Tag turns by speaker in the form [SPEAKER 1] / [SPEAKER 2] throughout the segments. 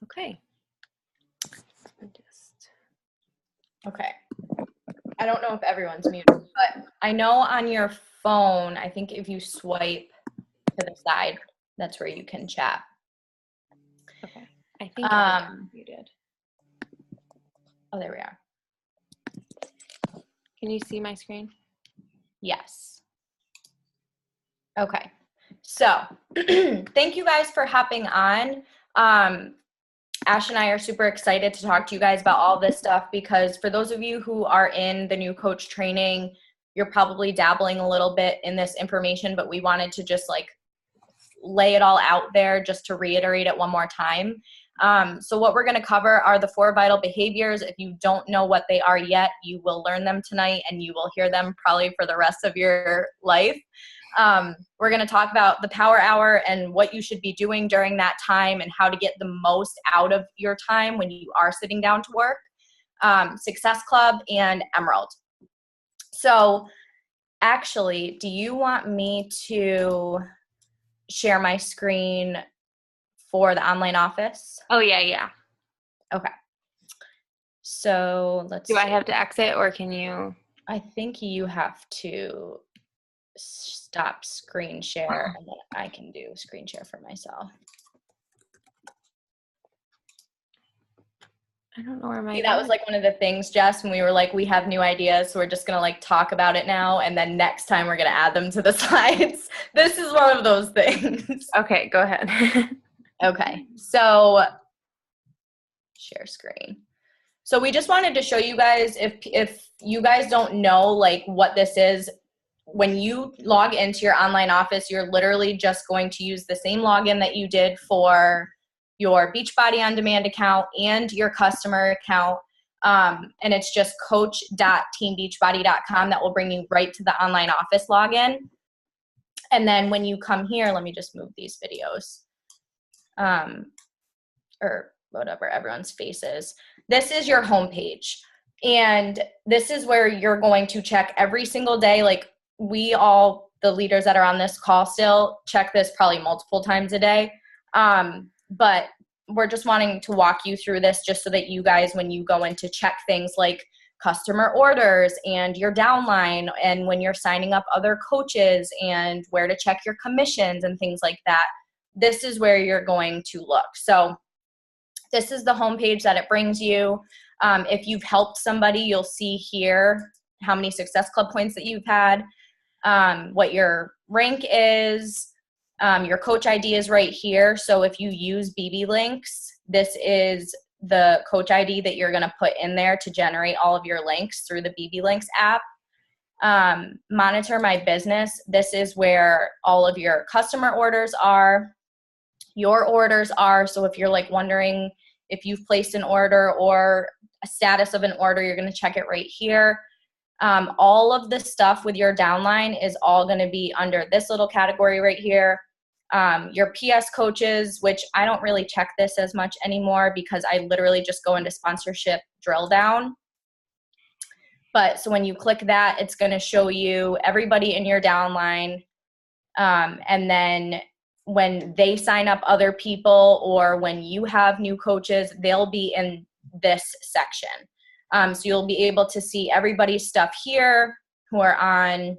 [SPEAKER 1] Okay.
[SPEAKER 2] Okay. I don't know if everyone's muted, but I know on your phone, I think if you swipe to the side, that's where you can chat.
[SPEAKER 1] Okay. I think I'm muted.
[SPEAKER 2] Oh, there we are.
[SPEAKER 1] Can you see my screen?
[SPEAKER 2] Yes. Okay. So thank you guys for hopping on. Ash and I are super excited to talk to you guys about all this stuff because for those of you who are in the new coach training, you're probably dabbling a little bit in this information, but we wanted to just like lay it all out there just to reiterate it one more time. So what we're going to cover are the 4 vital behaviors. If you don't know what they are yet, you will learn them tonight and you will hear them probably for the rest of your life. We're going to talk about the power hour and what you should be doing during that time and how to get the most out of your time when you are sitting down to work, Success Club, and Emerald. So actually, do you want me to share my screen for the online office?
[SPEAKER 1] Oh, yeah.
[SPEAKER 2] Okay. So let's
[SPEAKER 1] Do I have to exit or can you?
[SPEAKER 2] I think you have to stop screen share and then I can do screen share for myself.
[SPEAKER 1] I don't know where my.
[SPEAKER 2] See, that was like one of the things, Jess, when we were like, we have new ideas, so we're just gonna like talk about it now, and then next time we're gonna add them to the slides. This is one of those things.
[SPEAKER 1] Okay, go ahead.
[SPEAKER 2] Okay, so share screen. So we just wanted to show you guys, if you guys don't know like what this is, when you log into your online office, you're literally just going to use the same login that you did for your Beachbody On Demand account and your customer account. And it's just coach.teambeachbody.com that will bring you right to the online office login. And then when you come here, let me just move these videos. Or whatever everyone's face is. This is your homepage. And this is where you're going to check every single day. Like we all, the leaders that are on this call still, check this probably multiple times a day. But we're just wanting to walk you through this just so that you guys, when you go in to check things like customer orders and your downline and when you're signing up other coaches and where to check your commissions and things like that, this is where you're going to look. So this is the homepage that it brings you. If you've helped somebody, you'll see here how many Success Club points that you've had, what your rank is, your coach ID is right here. So if you use BB links, this is the coach ID that you're going to put in there to generate all of your links through the BB links app. Monitor my business. This is where all of your customer orders are, your orders are. So if you're like wondering if you've placed an order or a status of an order, you're going to check it right here. All of the stuff with your downline is all going to be under this little category right here. Your PS coaches, which I don't really check this as much anymore because I literally just go into sponsorship drill down. But so when you click that, it's going to show you everybody in your downline. And then when they sign up other people or when you have new coaches, they'll be in this section. So you'll be able to see everybody's stuff here who are on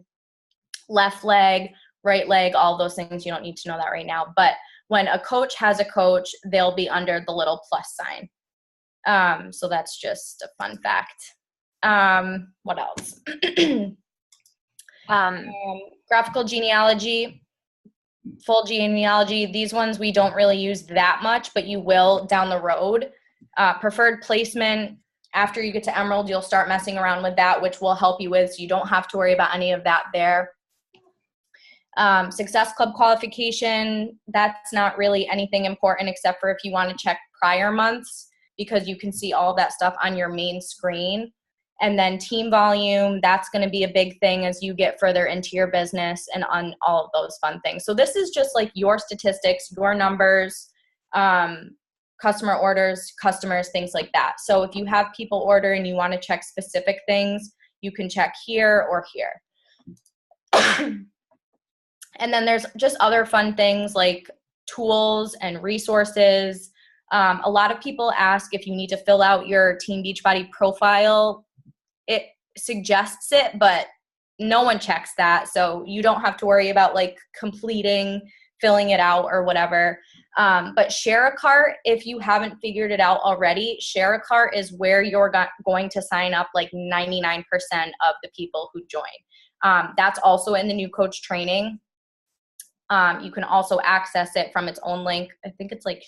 [SPEAKER 2] left leg, right leg, all those things. You don't need to know that right now. But when a coach has a coach, they'll be under the little plus sign. So that's just a fun fact. What else? Graphical genealogy, full genealogy. These ones we don't really use that much, but you will down the road. Preferred placement. After you get to Emerald, you'll start messing around with that, which will help you with, so you don't have to worry about any of that there. Success Club qualification, that's not really anything important except for if you want to check prior months, because you can see all of that stuff on your main screen. And then team volume, that's going to be a big thing as you get further into your business and on all of those fun things. So this is just like your statistics, your numbers, customer orders, customers, things like that. So if you have people order and you want to check specific things, you can check here or here. And then there's just other fun things like tools and resources. A lot of people ask if you need to fill out your Team Beachbody profile. It suggests it, but no one checks that. So you don't have to worry about like filling it out or whatever. But Share a Cart, if you haven't figured it out already, Share a Cart is where you're going to sign up like 99% of the people who join. That's also in the new coach training. You can also access it from its own link. I think it's like,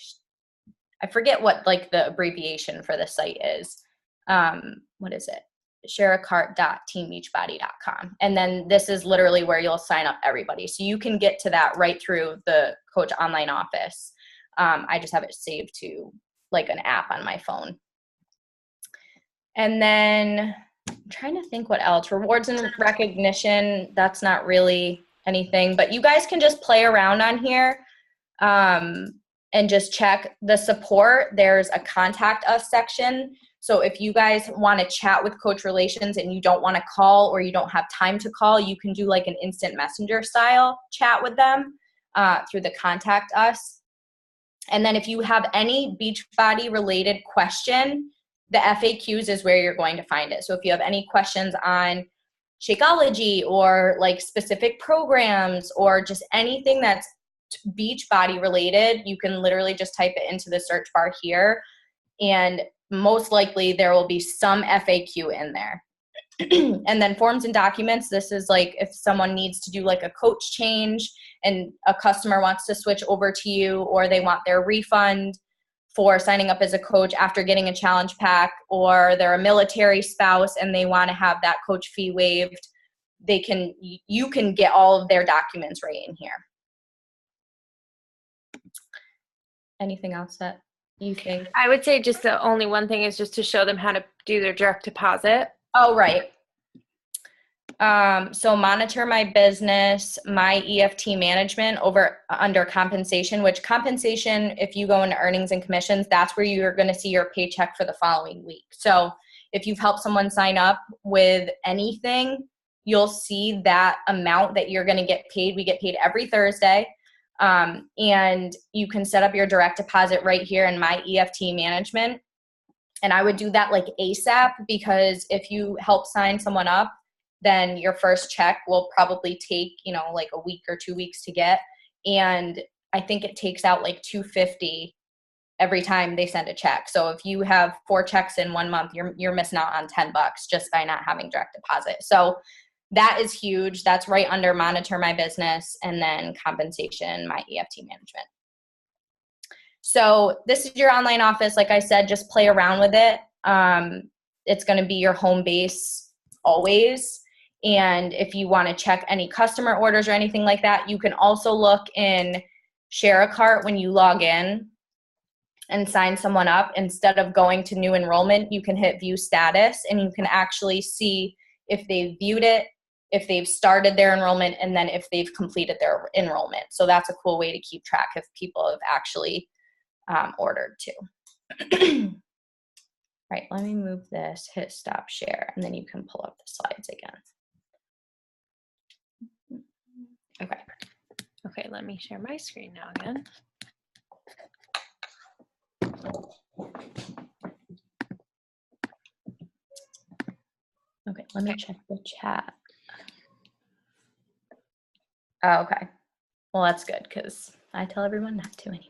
[SPEAKER 2] I forget what like the abbreviation for the site is. What is it? shareacart.teambeachbody.com. And then this is literally where you'll sign up everybody. So you can get to that right through the Coach Online office. I just have it saved to like an app on my phone. And then I'm trying to think what else. Rewards and recognition, that's not really anything, but you guys can just play around on here and just check the support. There's a contact us section. So if you guys want to chat with Coach Relations and you don't want to call or you don't have time to call, you can do like an instant messenger style chat with them through the contact us. And then if you have any Beachbody related question, the FAQs is where you're going to find it. So if you have any questions on Shakeology or like specific programs or just anything that's Beachbody related, you can literally just type it into the search bar here. And most likely there will be some FAQ in there. And then forms and documents, this is like if someone needs to do like a coach change and a customer wants to switch over to you, or they want their refund for signing up as a coach after getting a challenge pack, or they're a military spouse and they want to have that coach fee waived, you can get all of their documents right in here. Anything else that you think?
[SPEAKER 1] I would say just the only one thing is just to show them how to do their direct deposit.
[SPEAKER 2] Oh, right. So Monitor My Business, My EFT Management under compensation, which compensation, if you go into earnings and commissions, that's where you're going to see your paycheck for the following week. So if you've helped someone sign up with anything, you'll see that amount that you're going to get paid. We get paid every Thursday. And you can set up your direct deposit right here in My EFT Management. And I would do that like ASAP, because if you help sign someone up, then your first check will probably take, like a week or 2 weeks to get. And I think it takes out like $250 every time they send a check. So if you have 4 checks in 1 month, you're missing out on $10 just by not having direct deposit. So that is huge. That's right under Monitor My Business, and then compensation, My EFT Management. So this is your online office. Like I said, just play around with it. It's going to be your home base always. And if you want to check any customer orders or anything like that, you can also look in Share a Cart when you log in and sign someone up. Instead of going to new enrollment, you can hit view status, and you can actually see if they've viewed it, if they've started their enrollment, and then if they've completed their enrollment. So that's a cool way to keep track if people have actually ordered too. Right, let me move this, hit stop share, and then you can pull up the slides again.
[SPEAKER 1] Okay, let me share my screen now again.
[SPEAKER 2] Okay, let me check the chat. Oh, okay. Well, that's good, because I tell everyone not to anymore.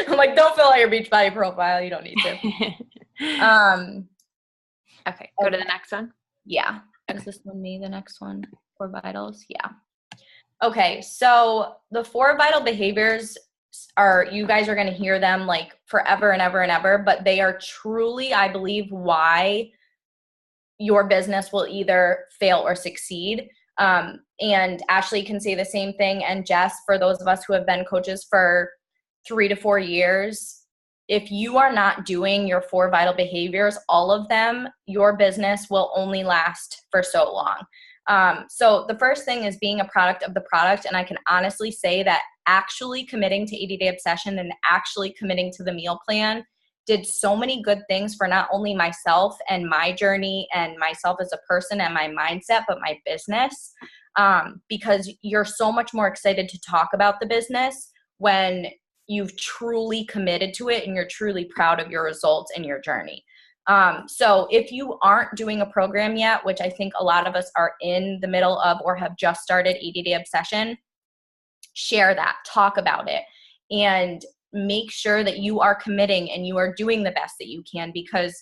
[SPEAKER 2] I'm like, don't fill out your Beachbody profile. You don't need to.
[SPEAKER 1] Okay, go to the next one.
[SPEAKER 2] Yeah. Is this one me, the next one? 4 vitals? Yeah. Okay, so the 4 vital behaviors you guys are going to hear them like forever and ever and ever, but they are truly, I believe, why your business will either fail or succeed. And Ashley can say the same thing. And Jess, for those of us who have been coaches for 3 to 4 years, if you are not doing your 4 vital behaviors, all of them, your business will only last for so long. So the first thing is being a product of the product. And I can honestly say that actually committing to 80-Day Obsession and actually committing to the meal plan did so many good things for not only myself and my journey and myself as a person and my mindset, but my business, because you're so much more excited to talk about the business when you've truly committed to it and you're truly proud of your results and your journey. So if you aren't doing a program yet, which I think a lot of us are in the middle of or have just started 80-Day Obsession, share that, talk about it, and make sure that you are committing and you are doing the best that you can, because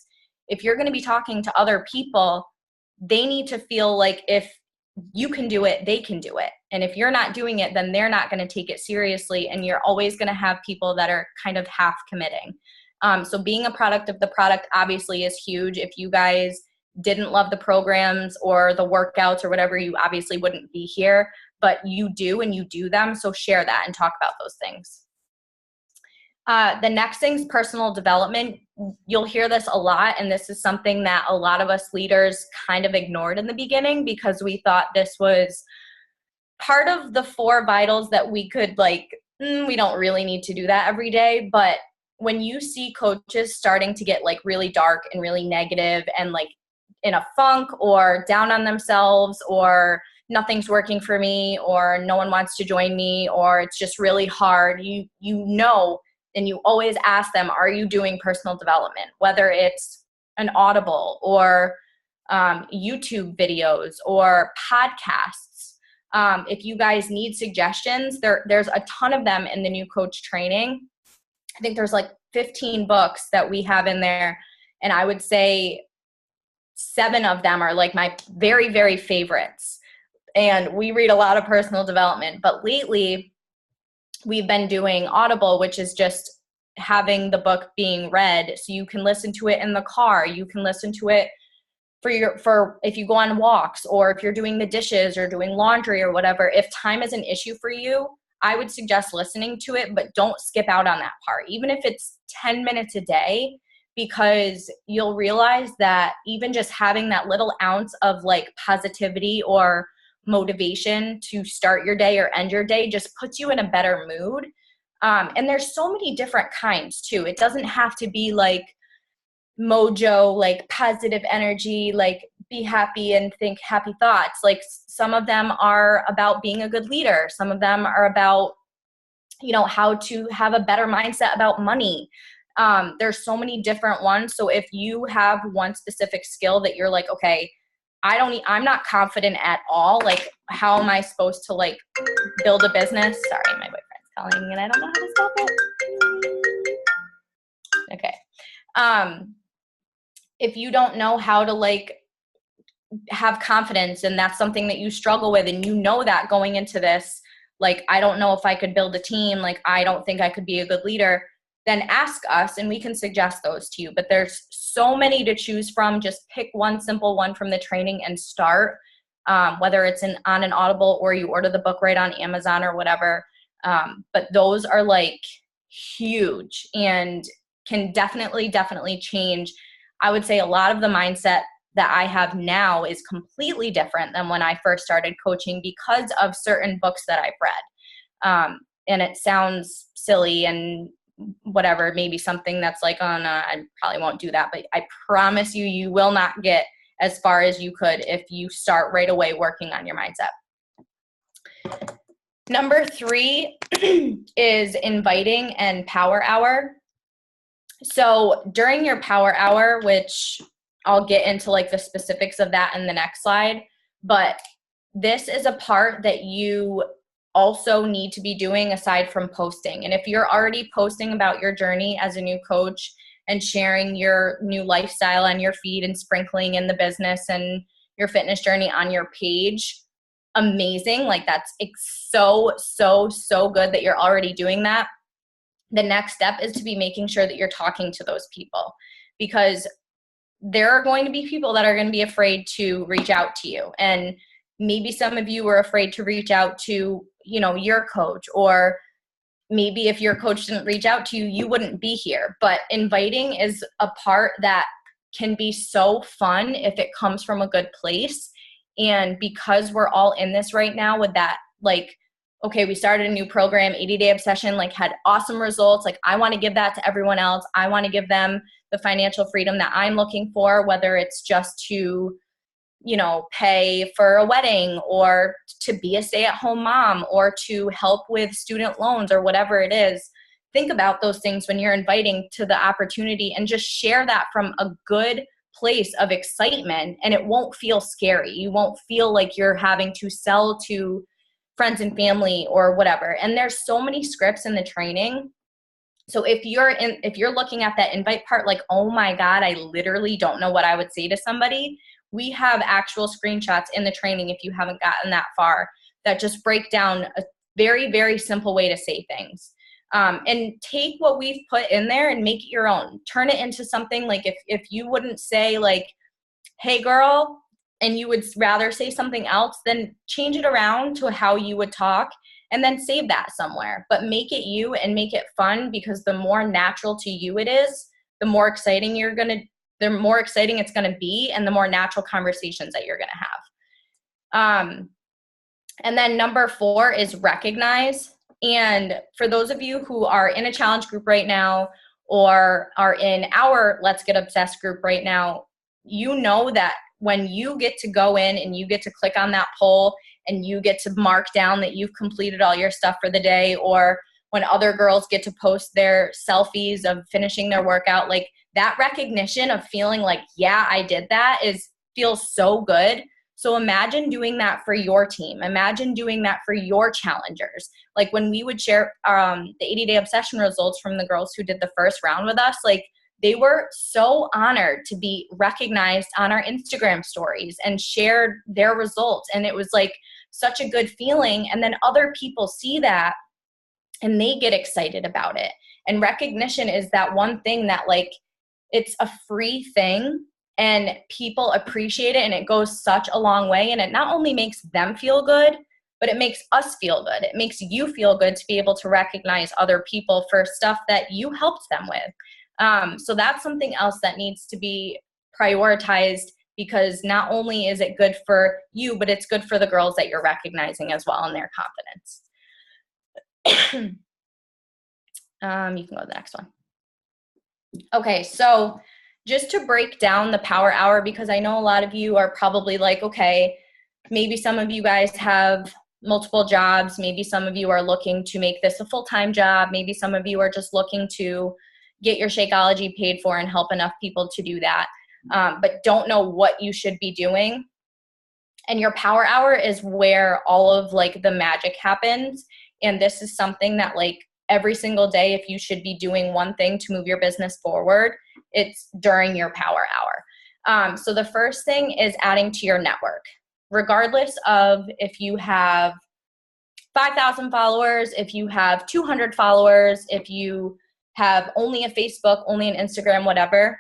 [SPEAKER 2] if you're going to be talking to other people, they need to feel like if you can do it, they can do it. And if you're not doing it, then they're not going to take it seriously. And you're always going to have people that are kind of half committing. So being a product of the product obviously is huge. If you guys didn't love the programs or the workouts or whatever, you obviously wouldn't be here, but you do and you do them. So share that and talk about those things. The next thing is personal development. You'll hear this a lot, and this is something that a lot of us leaders kind of ignored in the beginning because we thought this was part of the 4 vitals that we could we don't really need to do that every day. But when you see coaches starting to get really dark and really negative and in a funk or down on themselves, or nothing's working for me, or no one wants to join me, or it's just really hard, and you always ask them, are you doing personal development? Whether it's an Audible or YouTube videos or podcasts. If you guys need suggestions, there's a ton of them in the new coach training. I think there's 15 books that we have in there. And I would say 7 of them are my very, very favorites. And we read a lot of personal development. But lately, we've been doing Audible, which is just having the book being read. So you can listen to it in the car. You can listen to it for if you go on walks, or if you're doing the dishes or doing laundry or whatever. If time is an issue for you, I would suggest listening to it, but don't skip out on that part, even if it's 10 minutes a day, because you'll realize that even just having that little ounce of positivity or motivation to start your day or end your day just puts you in a better mood. And there's so many different kinds too. It doesn't have to be mojo, positive energy, be happy and think happy thoughts. Some of them are about being a good leader. Some of them are about, how to have a better mindset about money. There's so many different ones. So if you have one specific skill that you're okay, I'm not confident at all. How am I supposed to build a business? Sorry, my boyfriend's calling and I don't know how to stop it. Okay. If you don't know how to have confidence, and that's something that you struggle with, and that going into this, I don't know if I could build a team, I don't think I could be a good leader, then ask us and we can suggest those to you. But there's so many to choose from. Just pick one simple one from the training and start, whether it's on an Audible or you order the book right on Amazon or whatever. But those are huge and can definitely change. I would say a lot of the mindset that I have now is completely different than when I first started coaching because of certain books that I've read. And it sounds silly and whatever, maybe something that's I probably won't do that, but I promise you, you will not get as far as you could if you start right away working on your mindset. Number 3 is inviting and power hour. So during your power hour, which I'll get into the specifics of that in the next slide, but this is a part that you also need to be doing aside from posting. And if you're already posting about your journey as a new coach and sharing your new lifestyle on your feed and sprinkling in the business and your fitness journey on your page, amazing. That's so good that you're already doing that. The next step is to be making sure that you're talking to those people, because there are going to be people that are going to be afraid to reach out to you. And maybe some of you were afraid to reach out to, your coach, or maybe if your coach didn't reach out to you, you wouldn't be here. But inviting is a part that can be so fun if it comes from a good place. And because we're all in this right now with that, okay, we started a new program, 80-Day Obsession, had awesome results. I want to give that to everyone else. I want to give them the financial freedom that I'm looking for, whether it's just to, pay for a wedding, or to be a stay-at-home mom, or to help with student loans, or whatever it is. think about those things when you're inviting to the opportunity, and just share that from a good place of excitement, and it won't feel scary. You won't feel like you're having to sell to friends and family or whatever. And there's so many scripts in the training. So if you're looking at that invite part like, oh my God, I literally don't know what I would say to somebody, we have actual screenshots in the training, if you haven't gotten that far, that just break down a very, very simple way to say things. And take what we've put in there and make it your own. Turn it into something like, if you wouldn't say like, hey girl, and you would rather say something else, then change it around to how you would talk and then save that somewhere. But make it you and make it fun, because the more natural to you it is, the more exciting it's gonna be, and the more natural conversations that you're gonna have. And then number 4 is recognize. And for those of you who are in a challenge group right now, or are in our Let's Get Obsessed group right now, you know that when you get to go in and you get to click on that poll and you get to mark down that you've completed all your stuff for the day, or when other girls get to post their selfies of finishing their workout, like that recognition of feeling like, yeah, I did that, feels so good. So imagine doing that for your team. Imagine doing that for your challengers. Like when we would share the 80-day obsession results from the girls who did the first round with us, like they were so honored to be recognized on our Instagram stories and shared their results. And it was like such a good feeling. And then other people see that and they get excited about it. And recognition is that one thing that, like, it's a free thing and people appreciate it, and it goes such a long way. And it not only makes them feel good, but it makes us feel good. It makes you feel good to be able to recognize other people for stuff that you helped them with. So that's something else that needs to be prioritized, because not only is it good for you, but it's good for the girls that you're recognizing as well and their confidence. You can go to the next one. Okay, so just to break down the power hour, because I know a lot of you are probably like, okay, maybe some of you guys have multiple jobs. Maybe some of you are looking to make this a full-time job. Maybe some of you are just looking to get your Shakeology paid for and help enough people to do that, but don't know what you should be doing. And your power hour is where all of like the magic happens. And this is something that, like, every single day, if you should be doing one thing to move your business forward, it's during your power hour. So the first thing is adding to your network. Regardless of if you have 5,000 followers, if you have 200 followers, if you have only a Facebook, only an Instagram, whatever,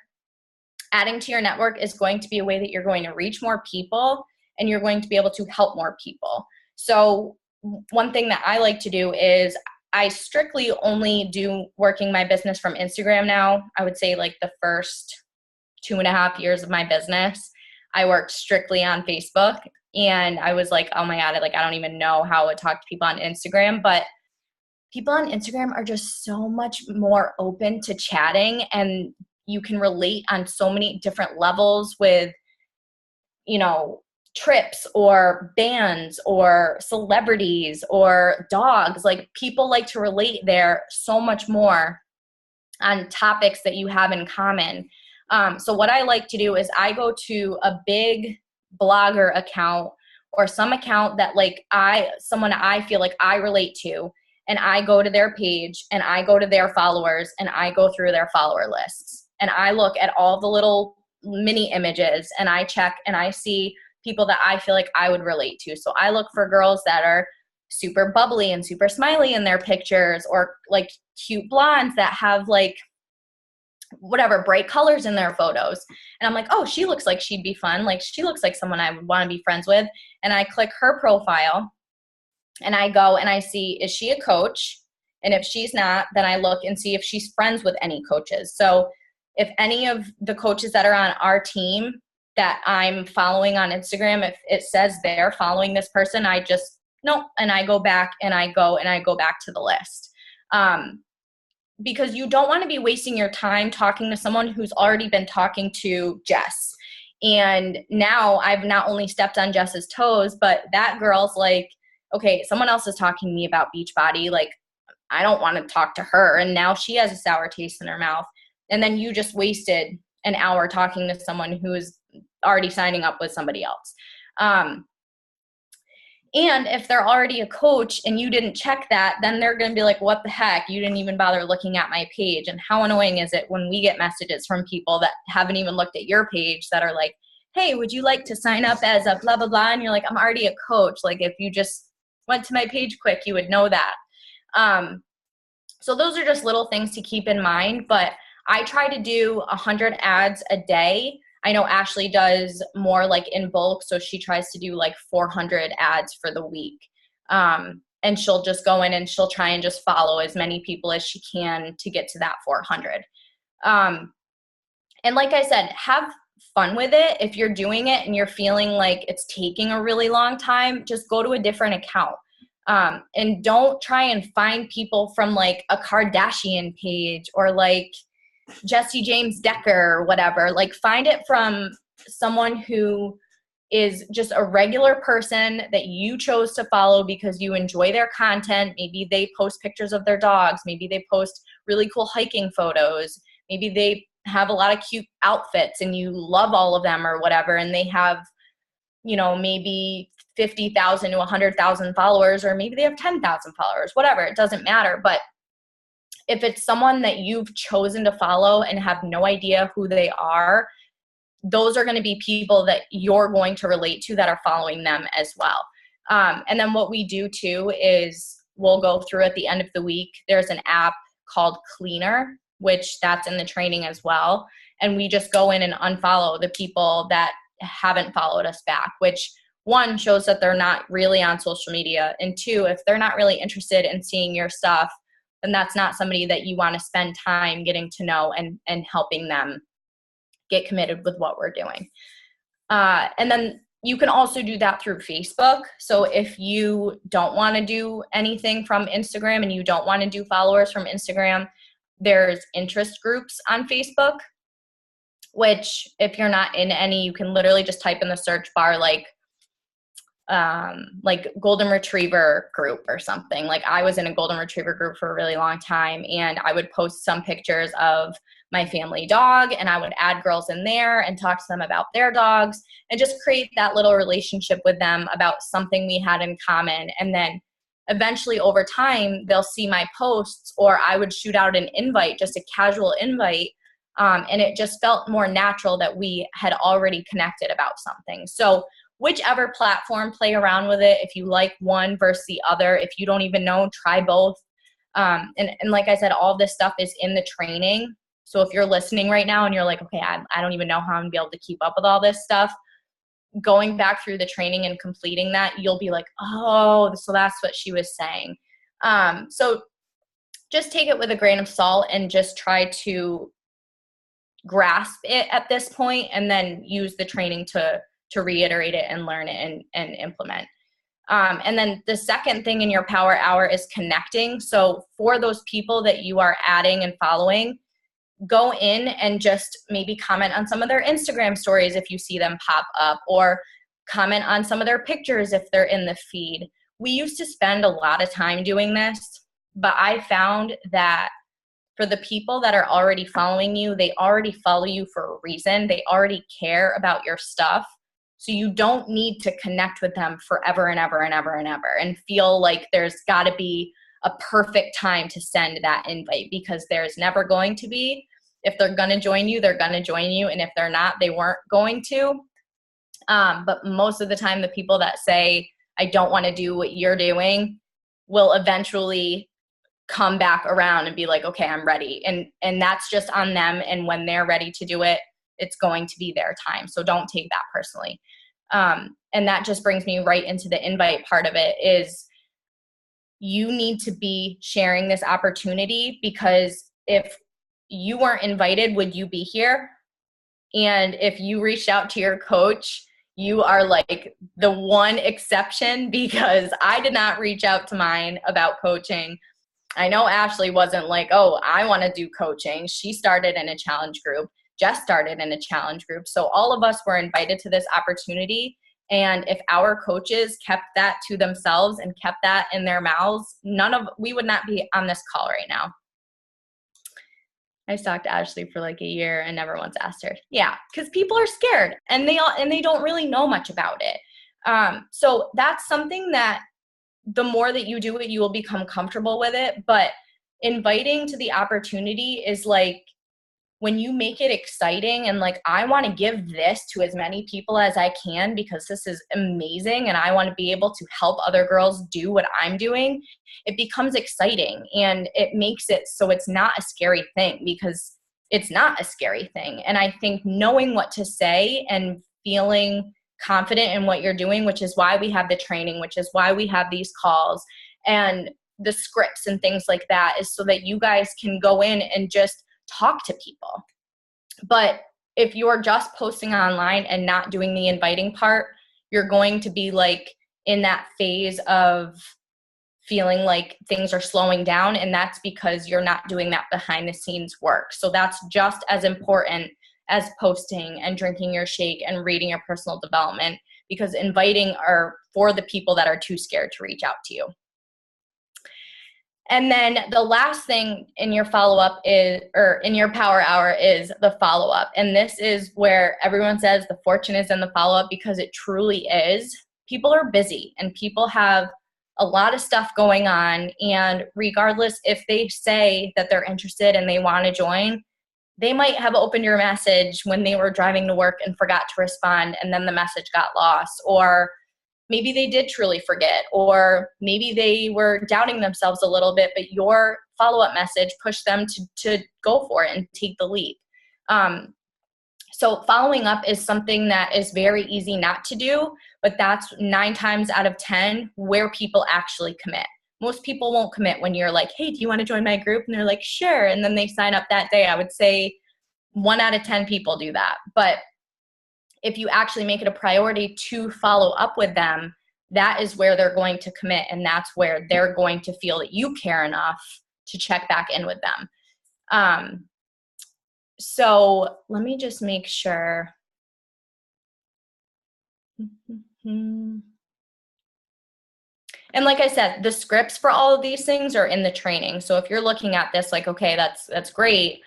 [SPEAKER 2] adding to your network is going to be a way that you're going to reach more people and you're going to be able to help more people. So one thing that I like to do is I strictly only do working my business from Instagram now. I would say like the first 2.5 years of my business, I worked strictly on Facebook. And I was like, oh my God, I don't even know how I would talk to people on Instagram. But people on Instagram are just so much more open to chatting, and you can relate on so many different levels with, you know, trips or bands or celebrities or dogs. Like, people like to relate there so much more on topics that you have in common. So what I like to do is I go to a big blogger account or some account that someone I feel like I relate to, and I go to their page and I go to their followers and I go through their follower lists and I look at all the little mini images and I check and I see people that I feel like I would relate to. So I look for girls that are super bubbly and super smiley in their pictures, or like cute blondes that have like whatever bright colors in their photos. And I'm like, oh, she looks like she'd be fun. Like, she looks like someone I would want to be friends with. And I click her profile and I go and I see, is she a coach? And if she's not, then I look and see if she's friends with any coaches. So if any of the coaches that are on our team that I'm following on Instagram, if it says they're following this person, I just, nope. And I go back and I go back to the list. Because you don't want to be wasting your time talking to someone who's already been talking to Jess. And now I've not only stepped on Jess's toes, but that girl's like, okay, someone else is talking to me about Beachbody. Like, I don't want to talk to her. And now she has a sour taste in her mouth. And then you just wasted an hour talking to someone who is already signing up with somebody else. And if they're already a coach and you didn't check that, then they're going to be like, what the heck? You didn't even bother looking at my page. And how annoying is it when we get messages from people that haven't even looked at your page that are like, hey, would you like to sign up as a blah, blah, blah? And you're like, I'm already a coach. Like, if you just went to my page quick, you would know that. So those are just little things to keep in mind. But I try to do 100 ads a day. I know Ashley does more like in bulk, so she tries to do like 400 ads for the week. And she'll just go in and she'll try and just follow as many people as she can to get to that 400. And like I said, have fun with it. If you're doing it and you're feeling like it's taking a really long time, just go to a different account. And don't try and find people from like a Kardashian page or like Jesse James Decker or whatever. Like, find it from someone who is just a regular person that you chose to follow because you enjoy their content. Maybe they post pictures of their dogs. Maybe they post really cool hiking photos. Maybe they have a lot of cute outfits and you love all of them or whatever. And they have, you know, maybe 50,000 to 100,000 followers, or maybe they have 10,000 followers, whatever. It doesn't matter. But if it's someone that you've chosen to follow and have no idea who they are, those are going to be people that you're going to relate to that are following them as well. And then what we do too is we'll go through at the end of the week. There's an app called Cleaner, which that's in the training as well. And we just go in and unfollow the people that haven't followed us back, which one shows that they're not really on social media. And two, if they're not really interested in seeing your stuff, then that's not somebody that you want to spend time getting to know and helping them get committed with what we're doing. And then you can also do that through Facebook. So if you don't want to do anything from Instagram and you don't want to do followers from Instagram, there's interest groups on Facebook, which if you're not in any, you can literally just type in the search bar like golden retriever group or something. Like, I was in a golden retriever group for a really long time, and I would post some pictures of my family dog, and I would add girls in there and talk to them about their dogs and just create that little relationship with them about something we had in common. And then eventually over time, they'll see my posts, or I would shoot out an invite, just a casual invite. And it just felt more natural that we had already connected about something. So whichever platform, play around with it. If you like one versus the other, if you don't even know, try both. And like I said, all this stuff is in the training. So if you're listening right now and you're like, okay, I don't even know how I'm going to be able to keep up with all this stuff, going back through the training and completing that, you'll be like, oh, so that's what she was saying. So just take it with a grain of salt and just try to grasp it at this point, and then use the training to reiterate it and learn it and implement. And then the second thing in your power hour is connecting. So for those people that you are adding and following, go in and just maybe comment on some of their Instagram stories if you see them pop up, or comment on some of their pictures if they're in the feed. We used to spend a lot of time doing this, but I found that for the people that are already following you, they already follow you for a reason. They already care about your stuff. So you don't need to connect with them forever and ever and ever and ever and feel like there's got to be a perfect time to send that invite, because there's never going to be. If they're going to join you, they're going to join you. And if they're not, they weren't going to. But most of the time, the people that say, I don't want to do what you're doing, will eventually come back around and be like, okay, I'm ready. And that's just on them. And when they're ready to do it, it's going to be their time. So don't take that personally. And that just brings me right into the invite part of it, is you need to be sharing this opportunity, because if you weren't invited, would you be here? And if you reached out to your coach, you are like the one exception, because I did not reach out to mine about coaching. I know Ashley wasn't like, oh, I want to do coaching. She started in a challenge group. Jess started in a challenge group. So all of us were invited to this opportunity, And if our coaches kept that to themselves and kept that in their mouths, we would not be on this call right now. I stalked Ashley for like a year and never once asked her. Yeah, because people are scared and they don't really know much about it. So that's something that the more that you do it, you will become comfortable with it. But inviting to the opportunity is like when you make it exciting and like, I want to give this to as many people as I can because this is amazing and I want to be able to help other girls do what I'm doing, it becomes exciting and it makes it so it's not a scary thing, because it's not a scary thing. And I think knowing what to say and feeling confident in what you're doing, which is why we have the training, which is why we have these calls and the scripts and things like that, is so that you guys can go in and just talk to people. But if you're just posting online and not doing the inviting part, you're going to be like in that phase of feeling like things are slowing down, and that's because you're not doing that behind the scenes work. So that's just as important as posting and drinking your shake and reading your personal development, because inviting are for the people that are too scared to reach out to you. And then the last thing in your follow-up in your power hour is the follow-up. And this is where everyone says the fortune is in the follow-up, because it truly is. People are busy and people have a lot of stuff going on. And regardless if they say that they're interested and they want to join, they might have opened your message when they were driving to work and forgot to respond, and then the message got lost. Or maybe they did truly forget, or maybe they were doubting themselves a little bit, but your follow-up message pushed them to go for it and take the leap. So following up is something that is very easy not to do, but that's 9 times out of 10 where people actually commit. Most people won't commit when you're like, hey, do you want to join my group? And they're like, sure. And then they sign up that day. I would say 1 out of 10 people do that. But if you actually make it a priority to follow up with them, that is where they're going to commit. And that's where they're going to feel that you care enough to check back in with them. So let me just make sure. And like I said, the scripts for all of these things are in the training. So if you're looking at this like, okay, that's great,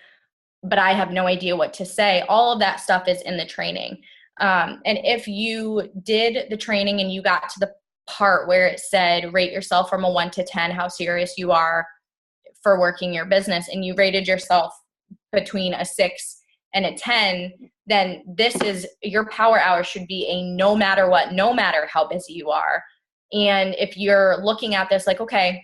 [SPEAKER 2] but I have no idea what to say, all of that stuff is in the training. And if you did the training and you got to the part where it said, rate yourself from a 1 to 10, how serious you are for working your business, and you rated yourself between a 6 and a 10, then this is your power hour should be a no matter what, no matter how busy you are. And if you're looking at this like, okay,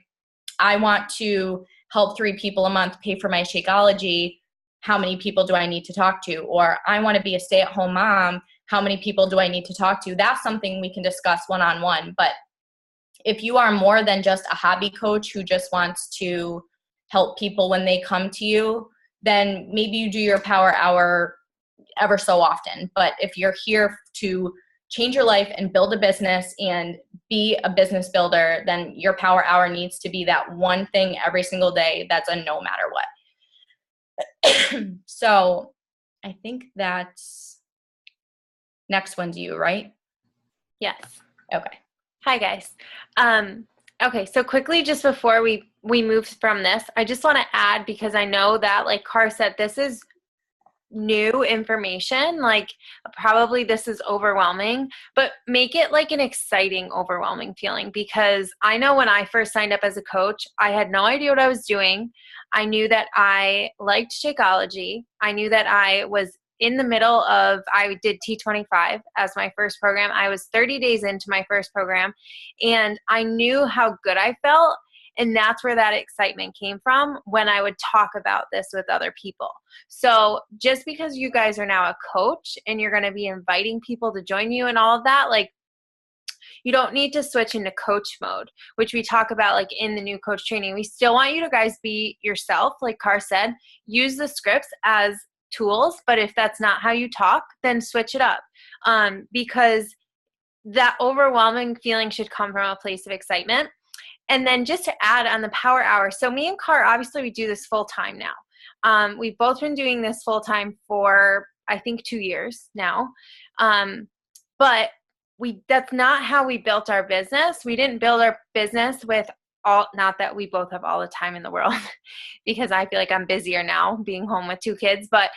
[SPEAKER 2] I want to help 3 people a month pay for my Shakeology, how many people do I need to talk to? Or I want to be a stay-at-home mom, how many people do I need to talk to? That's something we can discuss one-on-one. But if you are more than just a hobby coach who just wants to help people when they come to you, then maybe you do your power hour ever so often. But if you're here to change your life and build a business and be a business builder, then your power hour needs to be that one thing every single day that's a no matter what. So I think that's next one's you, right?
[SPEAKER 1] Yes.
[SPEAKER 2] Okay.
[SPEAKER 1] Hi, guys. Okay, so quickly, just before we move from this, I just want to add, because I know that, like Car said, this is new information, like probably this is overwhelming, but make it like an exciting, overwhelming feeling, because I know when I first signed up as a coach, I had no idea what I was doing. I knew that I liked Shakeology. I knew that I was in the middle of, I did T25 as my first program. I was 30 days into my first program, and I knew how good I felt. And that's where that excitement came from when I would talk about this with other people. So just because you guys are now a coach and you're going to be inviting people to join you and all of that, like, you don't need to switch into coach mode, which we talk about like in the new coach training. We still want you to guys be yourself. Like Car said, use the scripts as tools, but if that's not how you talk, then switch it up. Because that overwhelming feeling should come from a place of excitement. And then just to add on the power hour, so me and Car, obviously we do this full time now. We've both been doing this full time for, I think, 2 years now. But that's not how we built our business. We didn't build our business with all, not that we both have all the time in the world because I feel like I'm busier now being home with 2 kids, but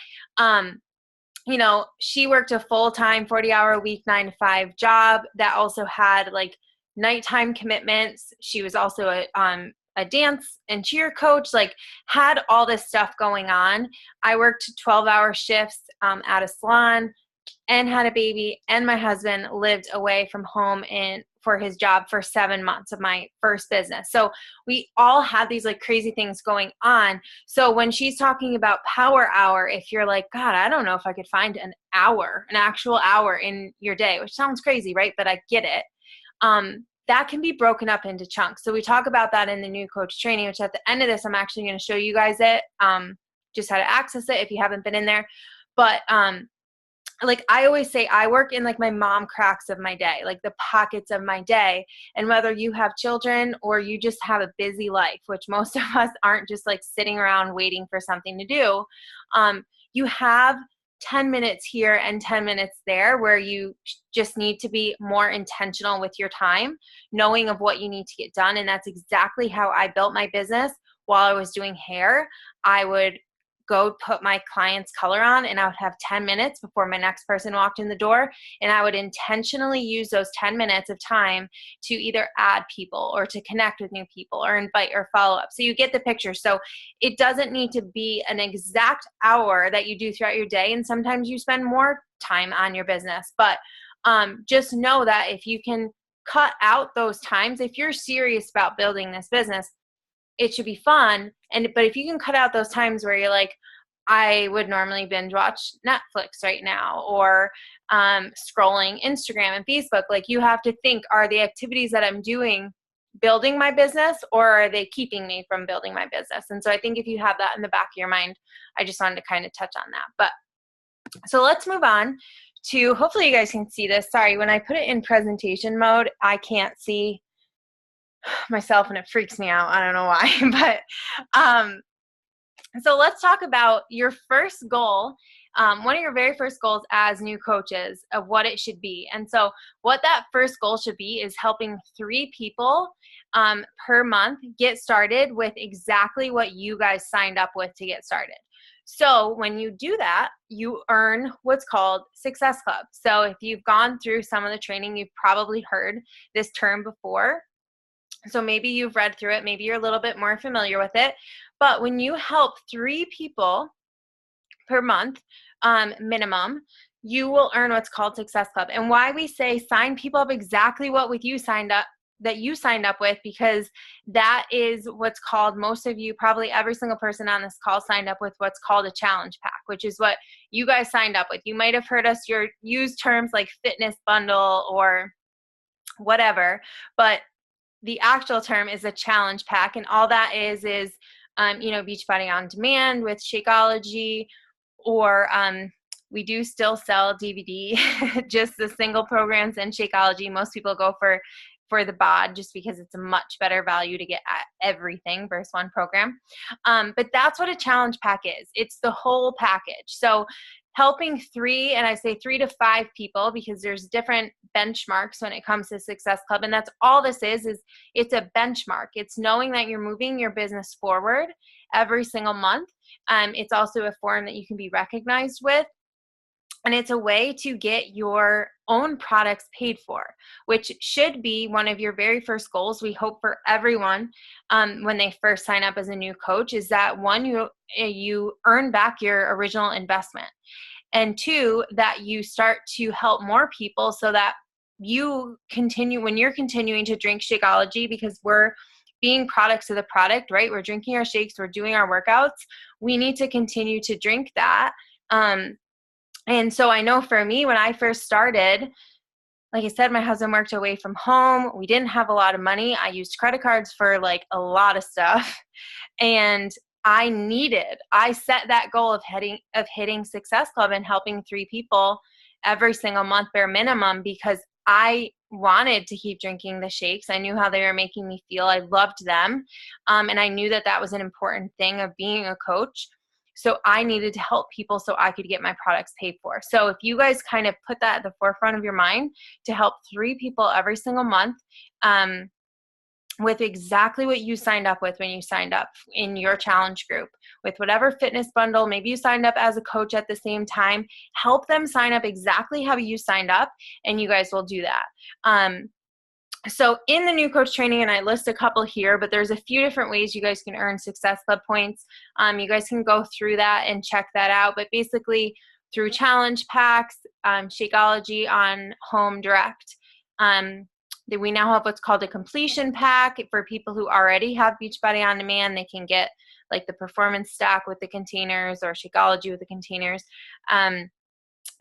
[SPEAKER 1] you know, she worked a full-time 40-hour a week 9 to 5 job that also had like nighttime commitments. She was also a dance and cheer coach, like had all this stuff going on. I worked 12-hour shifts at a salon and had a baby, and my husband lived away from home for his job for 7 months of my first business. So we all had these like crazy things going on. So when she's talking about power hour, if you're like, God, I don't know if I could find an actual hour in your day, which sounds crazy, right? But I get it. That can be broken up into chunks. So we talk about that in the new coach training, which at the end of this, I'm actually going to show you guys it, just how to access it if you haven't been in there. But like I always say, I work in like my mom cracks of my day, like the pockets of my day. And whether you have children or you just have a busy life, which most of us aren't just like sitting around waiting for something to do, you have 10 minutes here and 10 minutes there where you just need to be more intentional with your time, knowing of what you need to get done. And that's exactly how I built my business. While I was doing hair, I would go put my client's color on, and I would have 10 minutes before my next person walked in the door, and I would intentionally use those 10 minutes of time to either add people or to connect with new people or invite or follow up. So you get the picture. So it doesn't need to be an exact hour that you do throughout your day, and sometimes you spend more time on your business, but just know that if you can cut out those times, if you're serious about building this business, it should be fun. But if you can cut out those times where you're like, I would normally binge watch Netflix right now, or scrolling Instagram and Facebook, like you have to think, are the activities that I'm doing building my business, or are they keeping me from building my business? And so I think if you have that in the back of your mind, I just wanted to kind of touch on that. But so let's move on to, hopefully you guys can see this. Sorry, when I put it in presentation mode, I can't see myself and it freaks me out. I don't know why, but so let's talk about your first goal, one of your very first goals as new coaches, of what it should be. And so what that first goal should be is helping 3 people per month get started with exactly what you guys signed up with to get started. So when you do that, you earn what's called Success Club. So if you've gone through some of the training, you've probably heard this term before. So maybe you've read through it, maybe you're a little bit more familiar with it. But when you help 3 people per month minimum, you will earn what's called Success Club. And why we say sign people up exactly what you signed up with, because that is what's called, most of you, probably every single person on this call signed up with what's called a challenge pack, which is what you guys signed up with. You might have heard us use terms like fitness bundle or whatever, but the actual term is a challenge pack. And all that is Beachbody On Demand with Shakeology, or we do still sell DVD, just the single programs and Shakeology. Most people go for the bod just because it's a much better value to get at everything versus one program. But that's what a challenge pack is. It's the whole package. So helping 3, and I say 3 to 5 people because there's different benchmarks when it comes to Success Club. And that's all this is it's a benchmark. It's knowing that you're moving your business forward every single month. It's also a form that you can be recognized with. And it's a way to get your own products paid for, which should be one of your very first goals. We hope for everyone when they first sign up as a new coach is that 1, you earn back your original investment, and 2, that you start to help more people so that you continue, when you're continuing to drink Shakeology, because we're being products of the product, right? We're drinking our shakes, we're doing our workouts. We need to continue to drink that. And so I know for me, when I first started, like I said, my husband worked away from home. We didn't have a lot of money. I used credit cards for like a lot of stuff. And I set that goal of hitting Success Club and helping 3 people every single month bare minimum, because I wanted to keep drinking the shakes. I knew how they were making me feel. I loved them. And I knew that was an important thing of being a coach. So I needed to help people so I could get my products paid for. So if you guys kind of put that at the forefront of your mind to help 3 people every single month, with exactly what you signed up with when you signed up in your challenge group, with whatever fitness bundle, maybe you signed up as a coach at the same time, help them sign up exactly how you signed up, and you guys will do that. So in the new coach training, and I list a couple here, but there's a few different ways you guys can earn Success Club points. You guys can go through that and check that out. But basically through challenge packs, Shakeology on Home Direct, we now have what's called a completion pack for people who already have Beachbody On Demand. They can get like the performance stack with the containers or Shakeology with the containers.